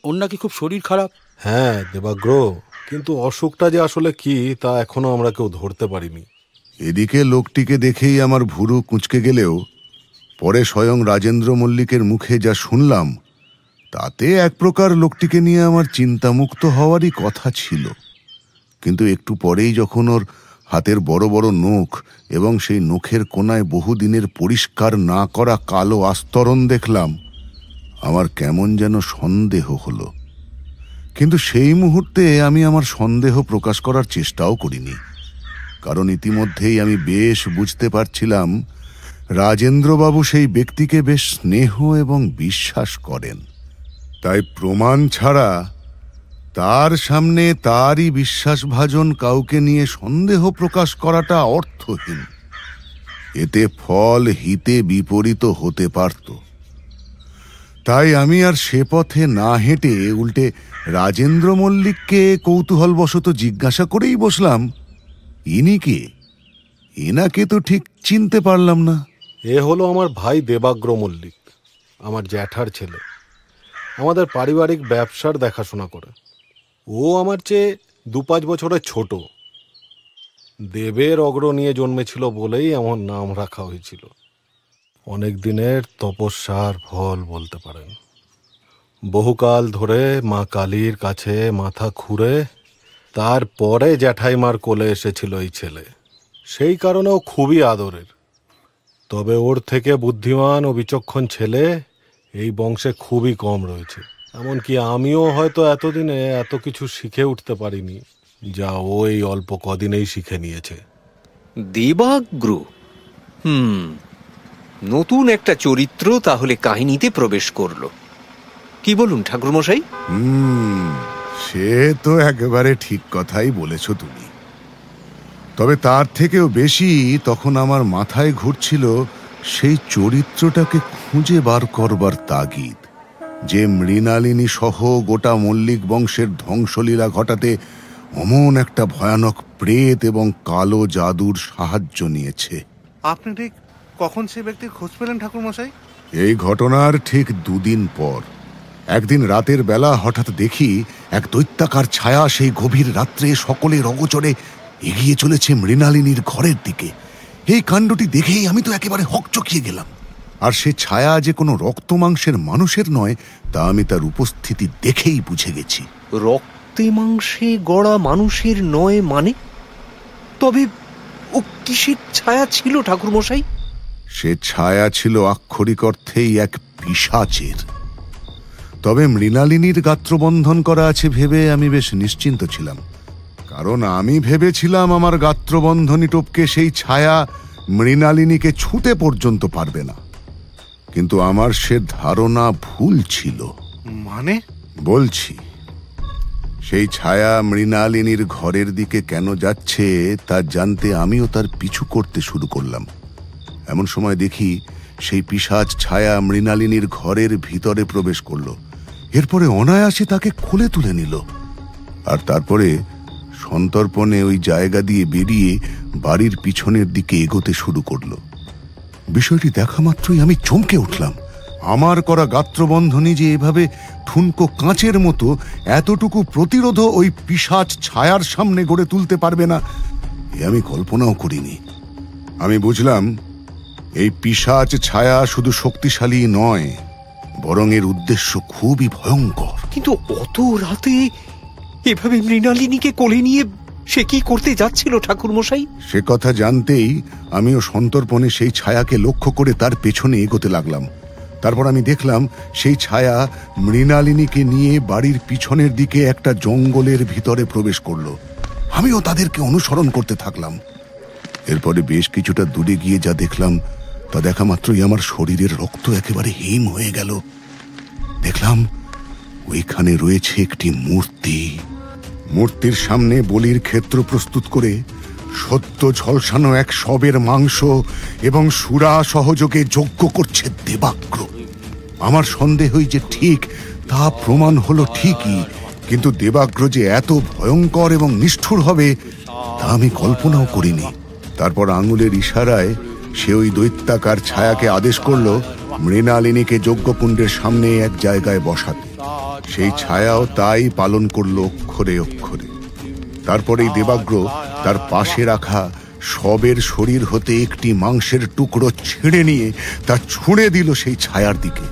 ওর নাকি খুব শরীর খারাপ। হ্যাঁ দেবাগ্র, কিন্তু অসুখটা যে আসলে কি তা এখনো আমরা কেউ ধরতে পারিনি। এদিকে লোকটিকে দেখেই আমার ভুরু কুঁচকে গেলেও পরে স্বয়ং রাজেন্দ্র মল্লিকের মুখে যা শুনলাম, তাতে এক প্রকার লোকটিকে নিয়ে আমার চিন্তামুক্ত হওয়ারই কথা ছিল। কিন্তু একটু পরেই যখন ওর হাতের বড় বড় নখ এবং সেই নখের কোনায় বহুদিনের পরিষ্কার না করা কালো আস্তরণ দেখলাম, আমার কেমন যেন সন্দেহ হলো। কিন্তু সেই মুহূর্তে আমি আমার সন্দেহ প্রকাশ করার চেষ্টাও করিনি, কারণ ইতিমধ্যেই আমি বেশ বুঝতে পারছিলাম রাজেন্দ্রবাবু সেই ব্যক্তিকে বেশ স্নেহ এবং বিশ্বাস করেন। তাই প্রমাণ ছাড়া তার সামনে তারই বিশ্বাসভাজন কাউকে নিয়ে সন্দেহ প্রকাশ করাটা অর্থহীন। এতে ফল হিতে বিপরীত হতে পারত। তাই আমি আর সে পথে না হেঁটে উল্টে রাজেন্দ্র মল্লিককে কৌতূহলবশত জিজ্ঞাসা করেই বসলাম, ইনি কে? এনাকে তো ঠিক চিনতে পারলাম না। এ হলো আমার ভাই দেবাগ্র মল্লিক, আমার জ্যাঠার ছেলে। আমাদের পারিবারিক ব্যবসার দেখাশোনা করে। ও আমার চেয়ে 2-5 বছরের ছোট। দেবের অগ্র নিয়ে জন্মেছিল বলেই এমন নাম রাখা হয়েছিল। অনেক দিনের তপস্যার ফল বলতে পারেন। বহুকাল ধরে মা কালীর কাছে মাথা খুঁড়ে তারপরে জ্যাঠাইমার কোলে এসেছিল এই ছেলে। সেই কারণে ও খুবই আদরের। তবে ওর থেকে বুদ্ধিমান ও বিচক্ষণ ছেলে এই বংশে খুবই কম রয়েছে। এমনকি আমিও হয়তো এতদিনে এত কিছু শিখে উঠতে পারিনি যা ও এই অল্প কদিনেই শিখে নিয়েছে। দেবাগ্র, নতুন একটা চরিত্র তাহলে কাহিনীতে প্রবেশ করলো। কি বলুন ঠাকুরমশাই? সে তো একেবারে ঠিক কথাই বলেছ তুমি। তবে তার থেকেও বেশি তখন আমার মাথায় ঘুরছিল সেই চরিত্রটাকে খুঁজে বার করবার তাগিদ। যে মৃণালিনী সহ গোটা মল্লিক বংশের ধ্বংসলীলা ঘটাতে অমন একটা ভয়ানক প্রেত এবং কালো জাদুর সাহায্য নিয়েছে। আপনি ঠিক কখন সে ব্যক্তির খোঁজ পেলেন ঠাকুরমশাই? এই ঘটনার ঠিক 2 দিন পর একদিন রাতের বেলা হঠাৎ দেখি এক দৈত্যাকার ছায়া সেই গভীর রাত্রে সকলের অগোচরে এগিয়ে চলেছে মৃণালিনীর ঘরের দিকে। এই কাণ্ডটি দেখেই আমি তো একেবারে হকচকিয়ে গেলাম। আর সে ছায়া যে কোনো রক্ত মাংসের মানুষের নয় তা আমি তার উপস্থিতি দেখেই বুঝে গেছি। রক্তে মাংসে গড়া মানুষের নয় মানে? তবে ও কিসের ছায়া ছিল ঠাকুরমশাই? সে ছায়া ছিল আক্ষরিক অর্থেই এক পিশাচের। তবে মৃণালিনীর গাত্রবন্ধন করা আছে ভেবে আমি বেশ নিশ্চিন্ত ছিলাম, কারণ আমি ভেবেছিলাম আমার গাত্রবন্ধনী টপকে সেই ছায়া মৃণালিনীকে ছুঁতে পর্যন্ত পারবে না। কিন্তু আমার সে ধারণা ভুল ছিল। মানে? বলছি, সেই ছায়া মৃণালিনীর ঘরের দিকে কেন যাচ্ছে তা জানতে আমিও তার পিছু করতে শুরু করলাম। এমন সময় দেখি সেই পিশাচ ছায়া মৃণালিনীর ঘরের ভিতরে প্রবেশ করল। এরপরে অনায়াসে তাকে কোলে তুলে নিল, আর তারপরে সন্তর্পণে ওই জায়গা দিয়ে বেরিয়ে বাড়ির পিছনের দিকে এগোতে শুরু করলো। বিষয়টি দেখা মাত্রই আমি চমকে উঠলাম। আমার করা গাত্রবন্ধনী যে এভাবে ঠুনকো কাঁচের মতো এতটুকু প্রতিরোধ ওই পিশাচ ছায়ার সামনে গড়ে তুলতে পারবে না, এ আমি কল্পনাও করিনি। আমি বুঝলাম এই পিশাচ ছায়া শুধু শক্তিশালী নয়, বরং এর উদ্দেশ্য খুবই ভয়ঙ্কর। কিন্তু অত রাতে এভাবে মৃণালিনীকে কোলে নিয়ে সে কি করতে যাচ্ছিল ঠাকুরমশাই? সে কথা জানতেই আমিও সন্তর্পণে সেই ছায়াকে লক্ষ্য করে তার পেছনে এগোতে লাগলাম। তারপর আমি দেখলাম সেই ছায়া মৃণালিনীকে নিয়ে বাড়ির পিছনের দিকে একটা জঙ্গলের ভিতরে প্রবেশ করলো। আমিও তাদেরকে অনুসরণ করতে থাকলাম। এরপরে বেশ কিছুটা দূরে গিয়ে যা দেখলাম তা দেখা মাত্রই আমার শরীরের রক্ত একেবারে হিম হয়ে গেল। দেখলাম ওইখানে রয়েছে একটি মূর্তি। মূর্তির সামনে বলির ক্ষেত্র প্রস্তুত করে সদ্য ঝলসানো এক শবের মাংস এবং সুরা সহযোগে যজ্ঞ করছে দেবাগ্র। আমার সন্দেহই যে ঠিক তা প্রমাণ হলো ঠিকই, কিন্তু দেবাগ্র যে এত ভয়ঙ্কর এবং নিষ্ঠুর হবে তা আমি কল্পনাও করিনি। তারপর আঙুলের ইশারায় সে ওই দৈত্যাকার ছায়াকে আদেশ করল মৃণালিনীকে যজ্ঞকুণ্ডের সামনে এক জায়গায় বসাতে। সেই ছায়াও তাই পালন করল অক্ষরে অক্ষরে। তারপরেই দেবাগ্র তার পাশে রাখা শবের শরীর হতে একটি মাংসের টুকরো ছিঁড়ে নিয়ে তা ছুঁড়ে দিল সেই ছায়ার দিকে।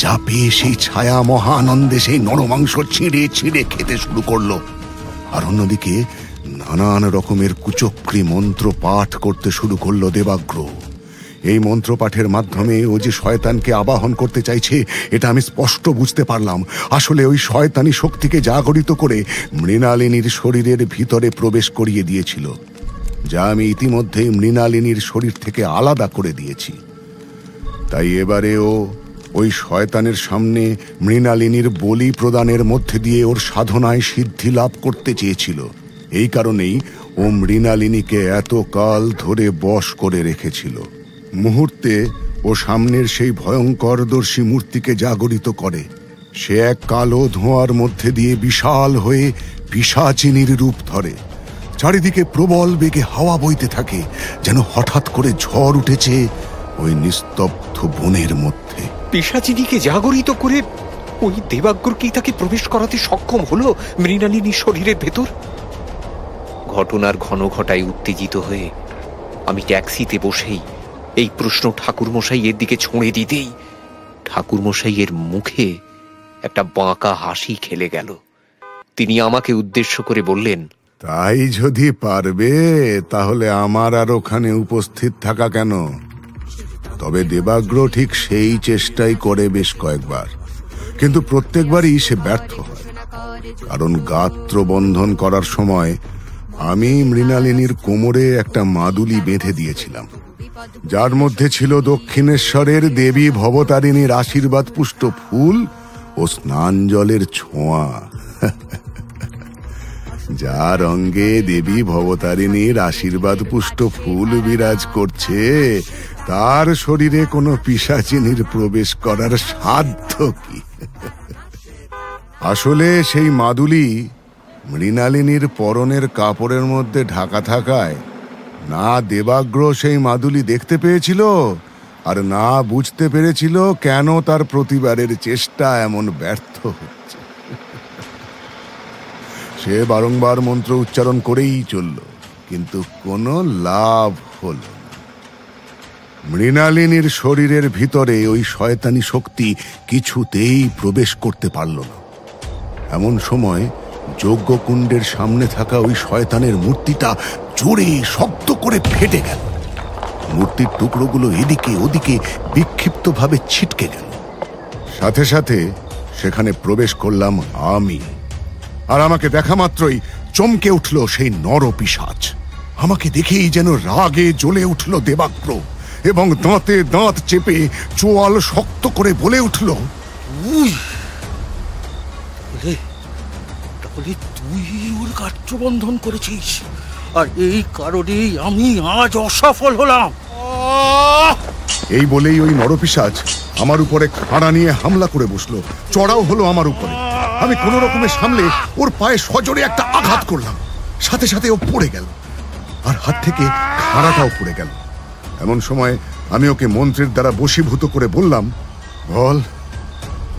যা পেয়ে সেই ছায়া মহা আনন্দে সেই নরমাংস ছিঁড়ে ছিঁড়ে খেতে শুরু করলো। আর অন্যদিকে নানান রকমের কুচক্রী মন্ত্র পাঠ করতে শুরু করলো দেবাগ্র। এই মন্ত্র পাঠের মাধ্যমে ও যে শয়তানকে আবাহন করতে চাইছে এটা আমি স্পষ্ট বুঝতে পারলাম। আসলে ওই শয়তানি শক্তিকে জাগরিত করে মৃণালিনীর শরীরের ভিতরে প্রবেশ করিয়ে দিয়েছিল, যা আমি ইতিমধ্যেই মৃণালিনীর শরীর থেকে আলাদা করে দিয়েছি। তাই এবারেও ওই শয়তানের সামনে মৃণালিনীর বলি প্রদানের মধ্যে দিয়ে ওর সাধনায় সিদ্ধি লাভ করতে চেয়েছিল। এই কারণেই ও মৃণালিনীকে এতকাল ধরে বশ করে রেখেছিল। মুহূর্তে ও সামনের সেই ভয়ঙ্করদর্শী মূর্তিকে জাগরিত করে। সে এক কালো ধোঁয়ার মধ্যে দিয়ে বিশাল হয়ে পিশাচিনীর রূপ ধরে। চারিদিকে প্রবল বেগে হাওয়া বইতে থাকে, যেন হঠাৎ করে ঝড় উঠেছে ওই নিস্তব্ধ বনের মধ্যে। পিশাচিনীকে জাগরিত করে ওই দেবাগ্র কি তাকে প্রবেশ করাতে সক্ষম হলো মৃণালিনীর শরীরের ভেতর? ঘটনার ঘন ঘটায় উত্তেজিত হয়ে আমি ট্যাক্সিতে বসেই এই প্রশ্ন ঠাকুরমশাই এর দিকে ছুঁড়ে দিতেই ঠাকুরমশাইয়ের মুখে একটা বাঁকা হাসি খেলে গেল। তিনি আমাকে উদ্দেশ্য করে বললেন, তাই যদি পারবে তাহলে আমার আর ওখানে উপস্থিত থাকা কেন? তবে দেবাগ্র ঠিক সেই চেষ্টাই করে বেশ কয়েকবার, কিন্তু প্রত্যেকবারই সে ব্যর্থ হয়। কারণ গাত্র বন্ধন করার সময় আমি মৃণালিনীর কোমরে একটা মাদুলি বেঁধে দিয়েছিলাম, যার মধ্যে ছিল দক্ষিণেশ্বরের দেবী ভবতারিণীর আশীর্বাদ পুষ্ট ফুল ও স্নান জলের ছোঁয়া। যার অঙ্গে দেবী ভবতারিণীর আশীর্বাদ পুষ্ট ফুল বিরাজ করছে তার শরীরে কোনো পিশাচিনীর প্রবেশ করার সাধ্য কি? আসলে সেই মাদুলি মৃণালিনীর পরনের কাপড়ের মধ্যে ঢাকা থাকায় না দেবাগ্র সেই মাদুলি দেখতে পেয়েছিল, আর না বুঝতে পেরেছিল কেন তার প্রতিবারের চেষ্টা এমন ব্যর্থ হচ্ছে। সে বারংবার মন্ত্র উচ্চারণ করেই চলল, কিন্তু কোনো লাভ হল না। মৃণালিনীর শরীরের ভিতরে ওই শয়তানি শক্তি কিছুতেই প্রবেশ করতে পারল না। এমন সময় যজ্ঞকুণ্ডের সামনে থাকা ওই শয়তানের মূর্তিটা জোরে শব্দ করে ফেটে গেল। মূর্তির টুকরোগুলো এদিকে ওদিকে বিক্ষিপ্তভাবে ছিটকে গেল। সাথে সাথে সেখানে প্রবেশ করলাম আমি, আর আমাকে দেখা মাত্রই চমকে উঠল সেই নরপিশাচ। আমাকে দেখেই যেন রাগে জ্বলে উঠল দেবাগ্র, এবং দাঁতে দাঁত চেপে চোয়াল শক্ত করে বলে উঠল, তাহলে তুই ওর কার্যবন্ধন করেছিস, আর এই কারণেই আমি আজ অসফল হলাম। এই বলেই ওই নরপিশাচ আমার উপরে খাড়া নিয়ে হামলা করে বসলো, চড়াও হলো আমার উপরে। আমি কোন রকমে সামলে ওর পায়ে সজোরে একটা আঘাত করলাম, সাথে সাথে ও পড়ে গেল, আর হাত থেকে খাড়াটাও পড়ে গেল। এমন সময় আমি ওকে মন্ত্রের দ্বারা বশীভূত করে বললাম, বল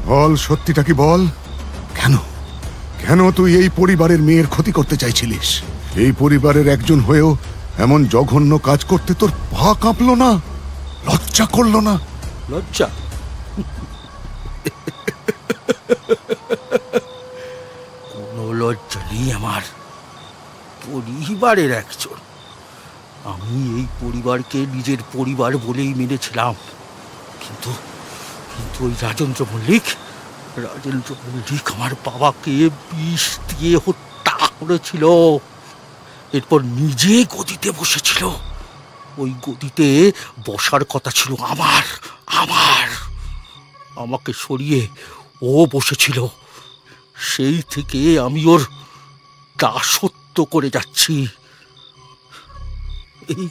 বল, সত্যিটা কি বল, কেন কেন তুই এই পরিবারের মেয়ের ক্ষতি করতে চাইছিলিস? এই পরিবারের একজন হয়েও এমন জঘন্য কাজ করতে তোর পা কাঁপলো না? লজ্জা করলো না? লজ্জা? কোনো লজ্জা নেই আমার। পরিবারের একজন, আমি এই পরিবারকে নিজের পরিবার বলেই মেনেছিলাম, কিন্তু ওই রাজেন্দ্র মল্লিক আমার বাবাকে বিষ দিয়ে হত্যা করেছিল। এরপর নিজে গদিতে বসেছিল। ওই গদিতে বসার কথা ছিল আমাকে সরিয়ে ও বসেছিল। সেই থেকে আমি ওর দাসত্ব করে যাচ্ছি। এই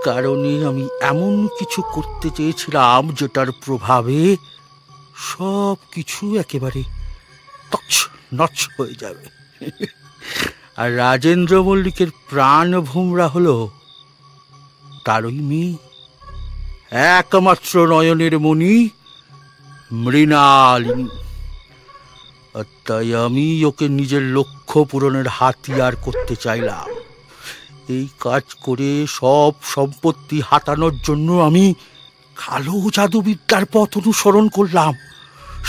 কারণে আমি এমন কিছু করতে চেয়েছিলাম যেটার প্রভাবে সব কিছু একেবারে তছনছ হয়ে যাবে। আর রাজেন্দ্র মল্লিকের প্রাণ ভোমরা হলো তার ওই মেয়ে, একমাত্র নয়নের মণি মৃণালিনী। আর তাই আমি ওকে নিজের লক্ষ্য পূরণের হাতিয়ার করতে চাইলাম। এই কাজ করে সব সম্পত্তি হাতানোর জন্য আমি কালো জাদুবিদ্যার পথ অনুসরণ করলাম।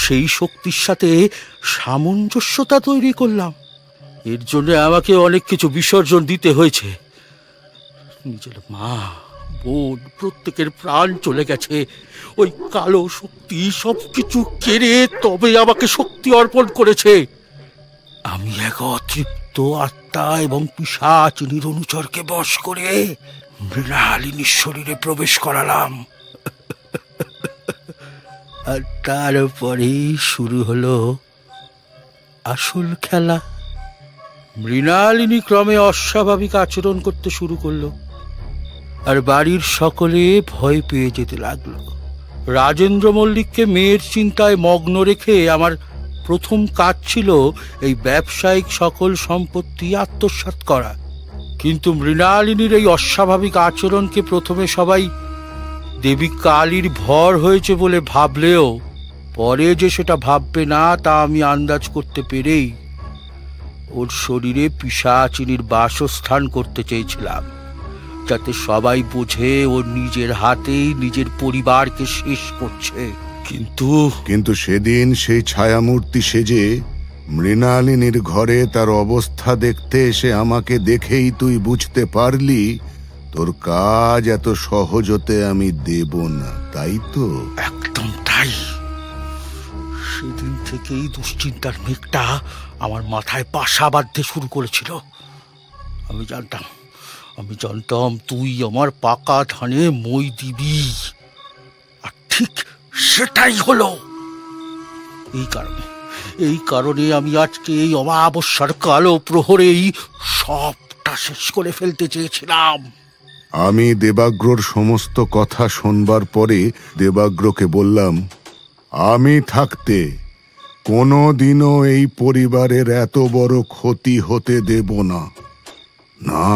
সেই শক্তির সাথে সামঞ্জস্যতা তৈরি করলাম। এর জন্য আমাকে অনেক কিছু বিসর্জন দিতে হয়েছে। নিজের মা, বোন, প্রত্যেকের প্রাণ চলে গেছে। ওই কালো শক্তি সবকিছু কেড়ে তবে আমাকে শক্তি অর্পণ করেছে। আমি এক অতৃপ্ত আত্মা এবং পিশাচিনীর অনুচরকে বশ করে মৃণালিনীর শরীরে প্রবেশ করালাম। আর তারপরেই শুরু হলো আসল খেলা। মৃণালিনী ক্রমে অস্বাভাবিক আচরণ করতে শুরু করলো, আর বাড়ির সকলে ভয় পেয়ে যেতে লাগলো। রাজেন্দ্র মল্লিককে মেয়ের চিন্তায় মগ্ন রেখে আমার প্রথম কাজ ছিল এই ব্যবসায়িক সকল সম্পত্তি আত্মসাৎ করা। কিন্তু মৃণালিনীর এই অস্বাভাবিক আচরণকে প্রথমে সবাই দেবী কালীর ভর হয়েছে বলে ভাবলেও পরে যে সেটা ভাববে না তা আমি আন্দাজ করতে পেরেই ওর শরীরে পিশাচিনীর বাসস্থান করতে চেয়েছিলাম, যাতে সবাই বোঝে ও নিজের হাতেই নিজের পরিবারকে শেষ করছে। কিন্তু সেদিন সেই ছায়ামূর্তি সেজে মৃণালিনীর ঘরে তার অবস্থা দেখতে এসে আমাকে দেখেই তুই বুঝতে পারলি তোর কাজ এত সহজতে আমি দেব না, তাই তো? একদম তাই। সেদিন থেকেই দুশ্চিন্তার মেঘটা আমার মাথায় বাসা বাঁধতে শুরু করেছিল। আমি জানতাম তুই আমার পাকা ধানে মই দিবি, আর ঠিক সেটাই হলো। এই কারণে আমি আজকে এই অমাবস্যার কালো প্রহরেই সবটা শেষ করে ফেলতে চেয়েছিলাম। আমি দেবাগ্রর সমস্ত কথা শোনবার পরে দেবাগ্রকে বললাম, আমি থাকতে কোনোদিনও এই পরিবারের এত বড় ক্ষতি হতে দেব না, না,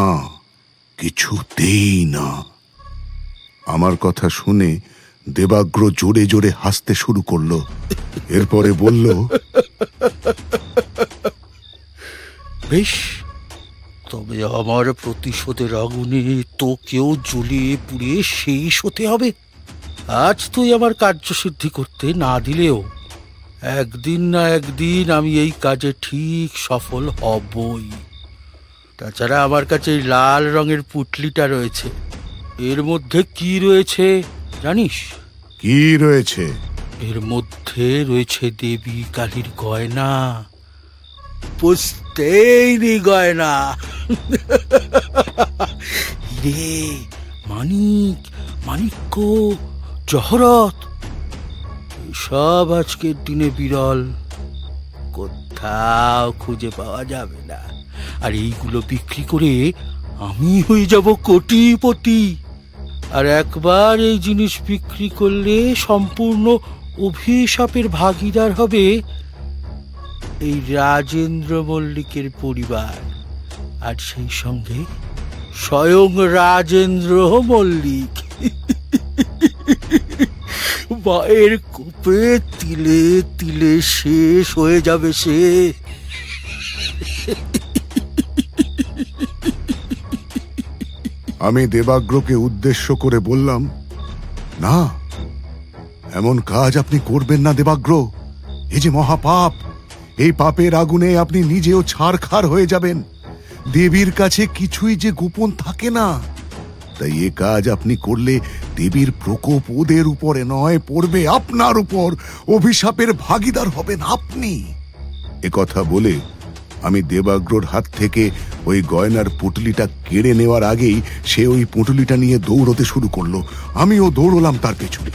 কিছুতেই না। আমার কথা শুনে দেবাগ্র জোরে জোরে হাসতে শুরু করলো। এরপরে বলল, বেশ, তবে আমার প্রতিশোধের আগুনে তোকেও জ্বলিয়ে পুড়িয়ে শেষ হতে হবে। আজ তুই আমার কার্যসিদ্ধি করতে না দিলেও একদিন না একদিন আমি এই কাজে ঠিক সফল হবই। তাছাড়া আমার কাছে এই লাল রঙের পুটলিটা রয়েছে, এর মধ্যে কি রয়েছে জানিস? কি রয়েছে? এর মধ্যে রয়েছে দেবী কালীর গয়না, পুস্তেইনি গয়না। হিরে, মানিক, মানিক্য, জহরত, সব আজকের দিনে বিরল, কোথাও খুঁজে পাওয়া যাবে না। আর এইগুলো বিক্রি করে আমি হয়ে যাব কোটিপতি। আর একবার এই জিনিস বিক্রি করলে সম্পূর্ণ অভিশাপের ভাগীদার হবে এই রাজেন্দ্র মল্লিকের পরিবার, আর সেই সঙ্গে স্বয়ং রাজেন্দ্র মল্লিক। মায়ের কোপে তিলে তিলে শেষ হয়ে যাবে সে। আমি দেবাগ্রকে উদ্দেশ্য করে বললাম, না, এমন কাজ আপনি করবেন না দেবাগ্র। এই যে মহাপাপ, এই পাপের আগুনে আপনি নিজেও ছারখার হয়ে যাবেন। দেবীর কাছে কিছুই যে গোপন থাকে না, তাই এ কাজ আপনি করলে দেবীর প্রকোপ ওদের উপরে নয়, পড়বে আপনার উপর। অভিশাপের ভাগীদার হবেন আপনি। এ কথা বলে আমি দেবাগ্রর হাত থেকে ওই গয়নার পুটলিটা কেড়ে নেওয়ার আগেই সে ওই পুটলিটা নিয়ে দৌড়তে শুরু করলো। আমিও দৌড়লাম তার পেছনে।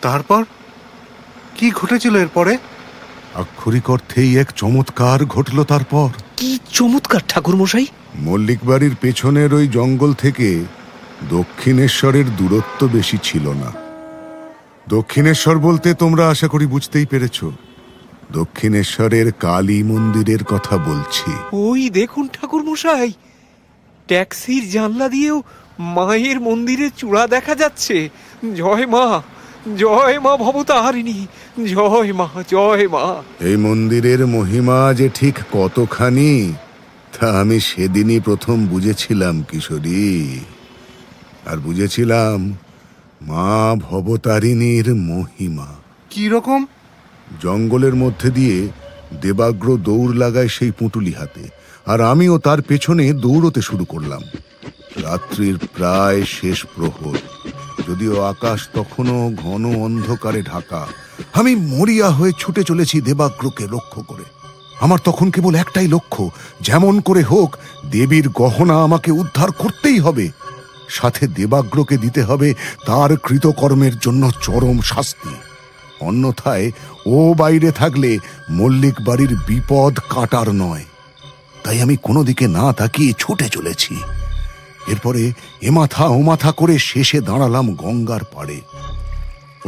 তারপর কি ঘটেছিল এরপরে? আক্ষরিক অর্থেই এক চমৎকার ঘটল তারপর। কি চমৎকার ঠাকুর মশাই? মল্লিক বাড়ির পেছনের ওই জঙ্গল থেকে দক্ষিণেশ্বরের দূরত্ব বেশি ছিল না। দক্ষিণেশ্বর বলতে তোমরা আশা করি বুঝতেই পেরেছ, দক্ষিণেশ্বরের কালী মন্দিরের কথা বলছি। ওই দেখুন ঠাকুর মশাই, ট্যাক্সির জানলা দিয়েও মায়ের মন্দিরের চূড়া দেখা যাচ্ছে। জয় মা, জয় মা ভবতারিণী, জয় মা, জয় মা। এই মন্দিরের মহিমা যে ঠিক কতখানি তা আমি সেদিনই প্রথম বুঝেছিলাম কিশোরী। আর বুঝেছিলাম মা ভবতারিণীর মহিমা কি রকম? জঙ্গলের মধ্যে দিয়ে দেবাগ্র দৌড় লাগায় সেই পুঁটুলি হাতে, আর আমিও তার পেছনে দৌড়তে শুরু করলাম। রাত্রির প্রায় শেষ প্রহর, যদিও আকাশ তখনও ঘন অন্ধকারে ঢাকা। আমি মরিয়া হয়ে ছুটে চলেছি দেবাগ্রকে লক্ষ্য করে। আমার তখন কেবল একটাই লক্ষ্য, যেমন করে হোক দেবীর গহনা আমাকে উদ্ধার করতেই হবে, সাথে দেবাগ্রকে দিতে হবে তার কৃতকর্মের জন্য চরম শাস্তি। অন্যথায় ও বাইরে থাকলে মল্লিক বাড়ির বিপদ কাটার নয়। তাই আমি কোনো দিকে না তাকিয়ে ছুটে চলেছি। এরপরে এমাথা ওমাথা করে শেষে দাঁড়ালাম গঙ্গার পাড়ে।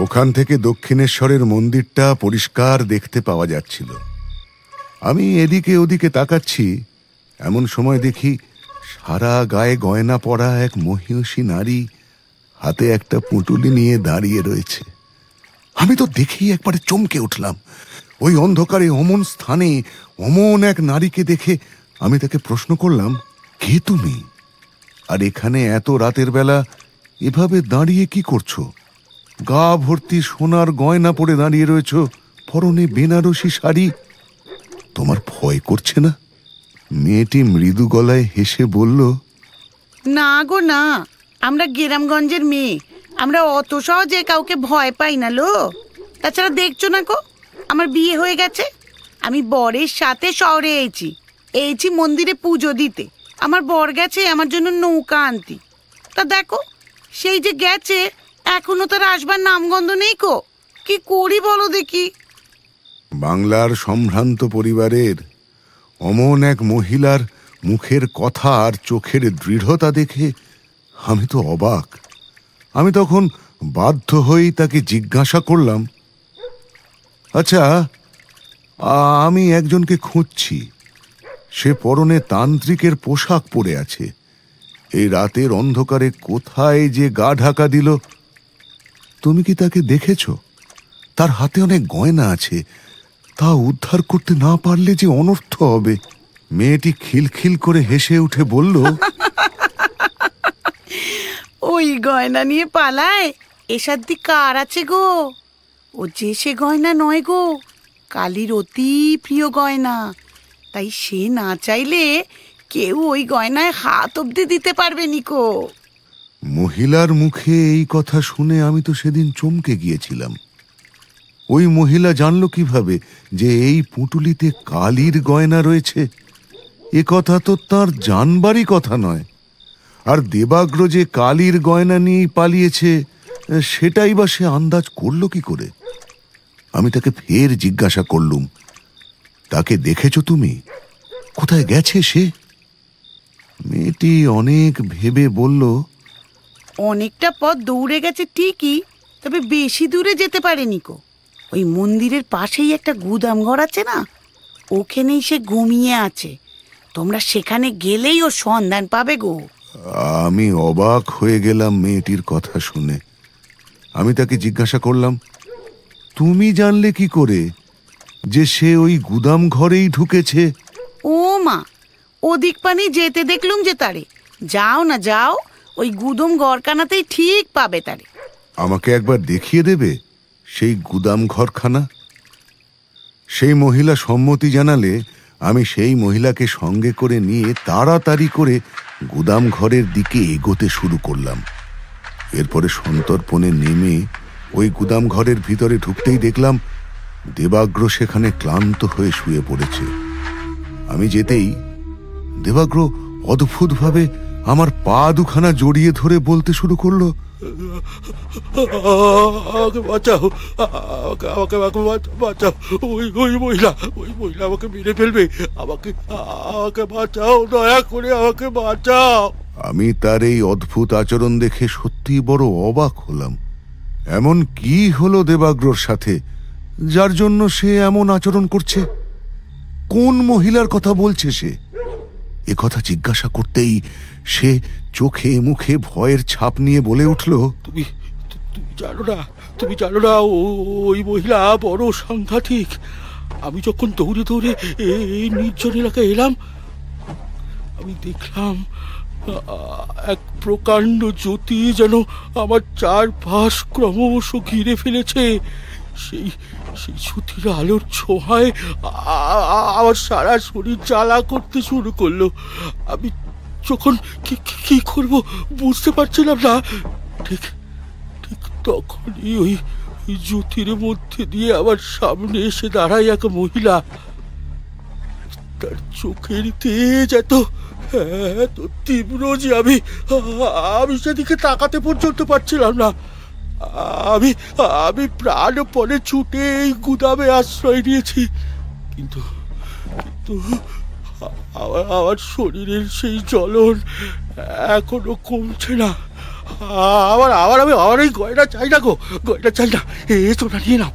ওখান থেকে দক্ষিণেশ্বরের মন্দিরটা পরিষ্কার দেখতে পাওয়া যাচ্ছিল। আমি এদিকে ওদিকে তাকাচ্ছি, এমন সময় দেখি সারা গায়ে গয়না পরা এক মহিষী নারী হাতে একটা পুঁটুলি নিয়ে দাঁড়িয়ে রয়েছে। আমি তো দেখেই একবারে চমকে উঠলাম। ওই অন্ধকারে অমন স্থানে অমন এক নারীকে দেখে আমি তাকে প্রশ্ন করলাম, কে তুমি? আর এখানে এত রাতের বেলা এভাবে দাঁড়িয়ে কি করছো? গা ভর্তি সোনার গয়না পরে দাঁড়িয়ে রয়েছ, পরনে বেনারসি শাড়ি, তোমার ভয় করছে না? মেয়েটি মৃদু গলায় হেসে বলল, না গো না, আমরা গ্রামগঞ্জের মেয়ে, আমরা অত সহজে কাউকে ভয় পাই না লো। তাছাড়া দেখছো না গো, আমার বিয়ে হয়ে গেছে। আমি বরের সাথে শহরে এসেছি মন্দিরে পুজো দিতে। আমার বর গেছে আমার জন্য নৌকা আনতি। তা দেখো, সেই যে গেছে, এখনো তার আসবার নামগন্ধ নেই কো। কি করি বলো দেখি? বাংলার সম্ভ্রান্ত পরিবারের অমন এক মহিলার মুখের কথা আর চোখের দৃঢ়তা দেখে আমি তো অবাক। আমি তখন বাধ্য হয়েই তাকে জিজ্ঞাসা করলাম, আচ্ছা, আমি একজনকে খুঁজছি। সে পরনে তান্ত্রিকের পোশাক পরে আছে। এই রাতের অন্ধকারে কোথায় যে গা ঢাকা দিল? তুমি কি তাকে দেখেছ? তার হাতে অনেক গয়না আছে, তা উদ্ধার করতে না পারলে যে অনর্থ হবে। মেয়েটি খিলখিল করে হেসে উঠে বলল, ওই গয়না নিয়ে পালায় এসাধ্য কার আছে গো? ও যে সে গয়না নয় গো, কালীর অতি প্রিয় গয়না। তাই সে না চাইলে কেউ ওই গয়নায় হাত অব্দি দিতে পারবে নিকো। মহিলার মুখে এই কথা শুনে আমি তো সেদিন চমকে গিয়েছিলাম। ওই মহিলা জানলো কিভাবে যে এই পুঁটুলিতে কালীর গয়না রয়েছে? এ কথা তো তার জানবারই কথা নয়। আর দেবাগ্র যে কালীর গয়না নিয়েই পালিয়েছে, সেটাই বা সে আন্দাজ করলো কি করে? আমি তাকে ফের জিজ্ঞাসা করলুম, তাকে দেখেছো তুমি? কোথায় গেছে সে? মেয়েটি অনেক ভেবে বলল, অনেকটা পথ দৌড়ে গেছে ঠিকই, তবে বেশি দূরে যেতে পারেনি কো। ওই মন্দিরের পাশেই একটা গুদাম ঘর আছে না, ওখানেই সে ঘুমিয়ে আছে। তোমরা সেখানে গেলেই ওর সন্ধান পাবে গো। আমি অবাক হয়ে গেলাম মেয়েটির কথা শুনে। আমি তাকে জিজ্ঞাসা করলাম, তুমি জানলে কি করে যে সে ওই গুদাম ঘরেই ঢুকেছে? ও মা, ওদিক পানি যেতে দেখলুম যে তারে। যাও না যাও, ওই গুদম ঘরখানাতেই ঠিক পাবে তারে। আমাকে একবার দেখিয়ে দেবে সেই গুদাম ঘরখানা? সেই মহিলা সম্মতি জানালে আমি সেই মহিলাকে সঙ্গে করে নিয়ে তাড়াতাড়ি করে গুদাম ঘরের দিকে এগোতে শুরু করলাম। এরপরে সন্তর্পণে নেমে ওই গুদাম ঘরের ভিতরে ঢুকতেই দেখলাম দেবাগ্র সেখানে ক্লান্ত হয়ে শুয়ে পড়েছে। আমি যেতেই দেবাগ্র অদ্ভুতভাবে আমার পা দুখানা জড়িয়ে ধরে বলতে শুরু করলো, আমাকে বাঁচাও, আমাকে আমাকে বাঁচাও, ওই মহিলা আমাকে মেরে ফেলবে, আমাকে বাঁচাও, দয়া করে আমাকে বাঁচাও। আমি তার এই অদ্ভুত আচরণ দেখে সত্যি বড় অবাক হলাম। এমন কি হলো দেবাগ্রর সাথে যার জন্য সে এমন আচরণ করছে? কোন মহিলার কথা বলছে সে? এ কথা জিজ্ঞাসা করতেই সে চোখে মুখে ভয়ের ছাপ নিয়ে বলে উঠল, তুমি জানো না ওই মহিলা বড় সাংঘাতিক। আমি যখন দৌড়ে দৌড়ে এই নির্জন এলাকায় এলাম, আমি দেখলাম এক প্রকাণ্ড জ্যোতি যেন আমার চারপাশ ক্রমশ ঘিরে ফেলেছে। সেই জ্যোতির আলোর ছোঁয়ায় আমার সারা শরীর জ্বালা করতে শুরু করলো। আমি যখন কি করব বুঝতে পারছিলাম না। ঠিক তখনই ওই জ্যোতির মধ্যে দিয়ে আমার সামনে এসে দাঁড়ায় এক মহিলা। তার চোখের তেজ এত তীব্র যে আমি সেদিকে তাকাতে পর্যন্ত পারছিলাম না। আমি প্রাণপণে ছুটে এই গুদামে আশ্রয় নিয়েছি, কিন্তু আমার শরীরের সেই জ্বলন এখনো কমছে না। আমার এই গয়না চাই না গো, গয়না চাই না। তোমরা নিয়ে নাও,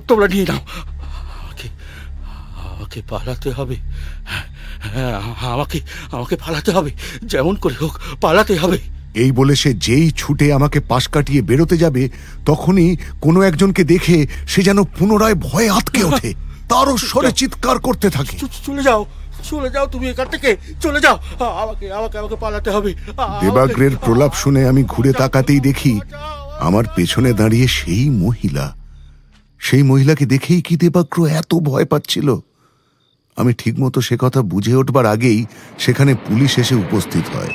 তোমরা নিয়ে নাও। আমাকে পালাতে হবে, আমাকে পালাতে হবে, যেমন করে হোক পালাতে হবে। এই বলে সে যেই ছুটে আমাকে পাশ কাটিয়ে বেরোতে যাবে, তখনই কোনো একজনকে দেখে সে যেন পুনরায় ভয়ে আটকে ওঠে, তারও স্বরে চিৎকার করতে থাকে, চলে যাও তুমি এখান থেকে, চলে যাও, আমাকে পালাতে হবে। দেবাগ্রের প্রলাপ শুনে আমি ঘুরে তাকাতেই দেখি আমার পেছনে দাঁড়িয়ে সেই মহিলাকে দেখেই কি দেবাগ্র এত ভয় পাচ্ছিল? আমি ঠিকমতো সে কথা বুঝে উঠবার আগেই সেখানে পুলিশ এসে উপস্থিত হয়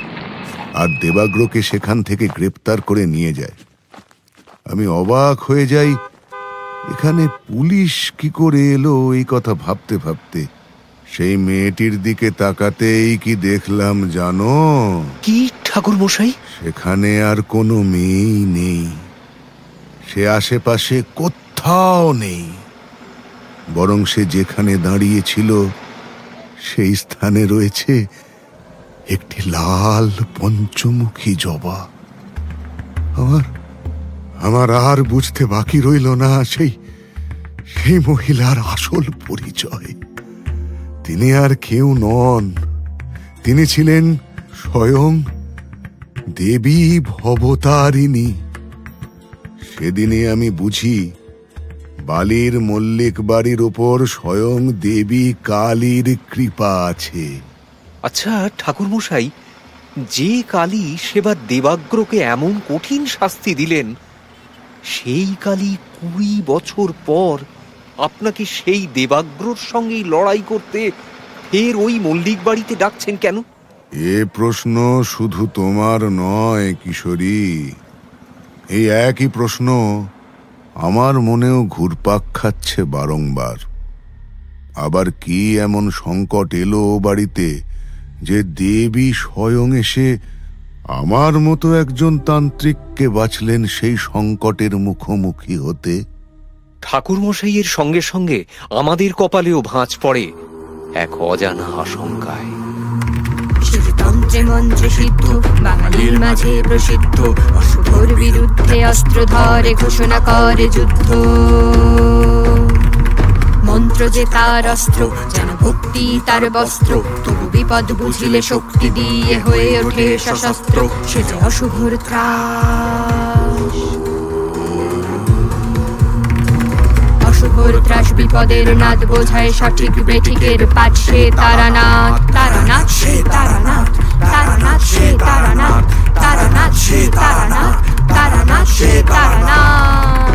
আর দেবাগ্রকে সেখান থেকে গ্রেপ্তার করে নিয়ে যায়। আমি অবাক হয়ে যাই, এখানে পুলিশ কি করে এলো এই কথা ভাবতে ভাবতে সেই মেয়েটির দিকে তাকাতেই কি দেখলাম জানো? কি ঠাকুর মশাই? সেখানে আর কোনো মেয়েই নেই, সে আশেপাশে কোথাও নেই, বরং সে যেখানে দাঁড়িয়েছিল সেই স্থানে রয়েছে একটি লাল পঞ্চমুখী জবা। আমার আর বুঝতে বাকি রইল না সেই মহিলার আসল পরিচয়। তিনি আর কেউ নন, তিনি ছিলেন স্বয়ং দেবী ভবতারিণী। সেদিনে আমি বুঝি বালির মল্লিক বাড়ির উপর স্বয়ং দেবী কালীর কৃপা আছে। আচ্ছা ঠাকুর মশাই, যে কালী সেবার দেবাগ্রকে এমন কঠিন শাস্তি দিলেন, সেই কালী 20 বছর পর আপনাকে সেই দেবাগ্রর সঙ্গেই লড়াই করতে ফের ওই মল্লিক বাড়িতে ডাকছেন কেন? এ প্রশ্ন শুধু তোমার নয় কিশোরী, এই একই প্রশ্ন আমার মনেও ঘুরপাক খাচ্ছে বারংবার। আবার কি এমন সংকট এলো বাড়িতে যে দেবী স্বয়ং এসে আমার মতো একজন তান্ত্রিককে বাঁচলেন সেই সংকটের মুখোমুখি হতে? ঠাকুর মশাইয়ের সঙ্গে সঙ্গে আমাদের কপালেও ভাঁজ পড়ে এক অজানা আশঙ্কায়। তন্ত্রে মন্ত্রে সিদ্ধ বাঙালির মাঝে প্রসিদ্ধ, অশুভর বিরুদ্ধে অস্ত্র ধরে ঘোষণা করে যুদ্ধ। মন্ত্র যে তার অস্ত্র, যেন ভক্তি তার বস্ত্র, তবু বিপদ বুঝিলে শক্তি দিয়ে হয়ে ওঠে সশস্ত্র। সে যে অশুভর ত্রাস, অশুভর ত্রাস বিপদের নাদ বোঝায় সঠিক বেঠিকের পাঠ। সে তারানাথ, তারানাথ সে তারানাথ, তারানাথ সে তারানাথ, তারানাথ সে তারানাথ, তারানাথ সে তারানাথ।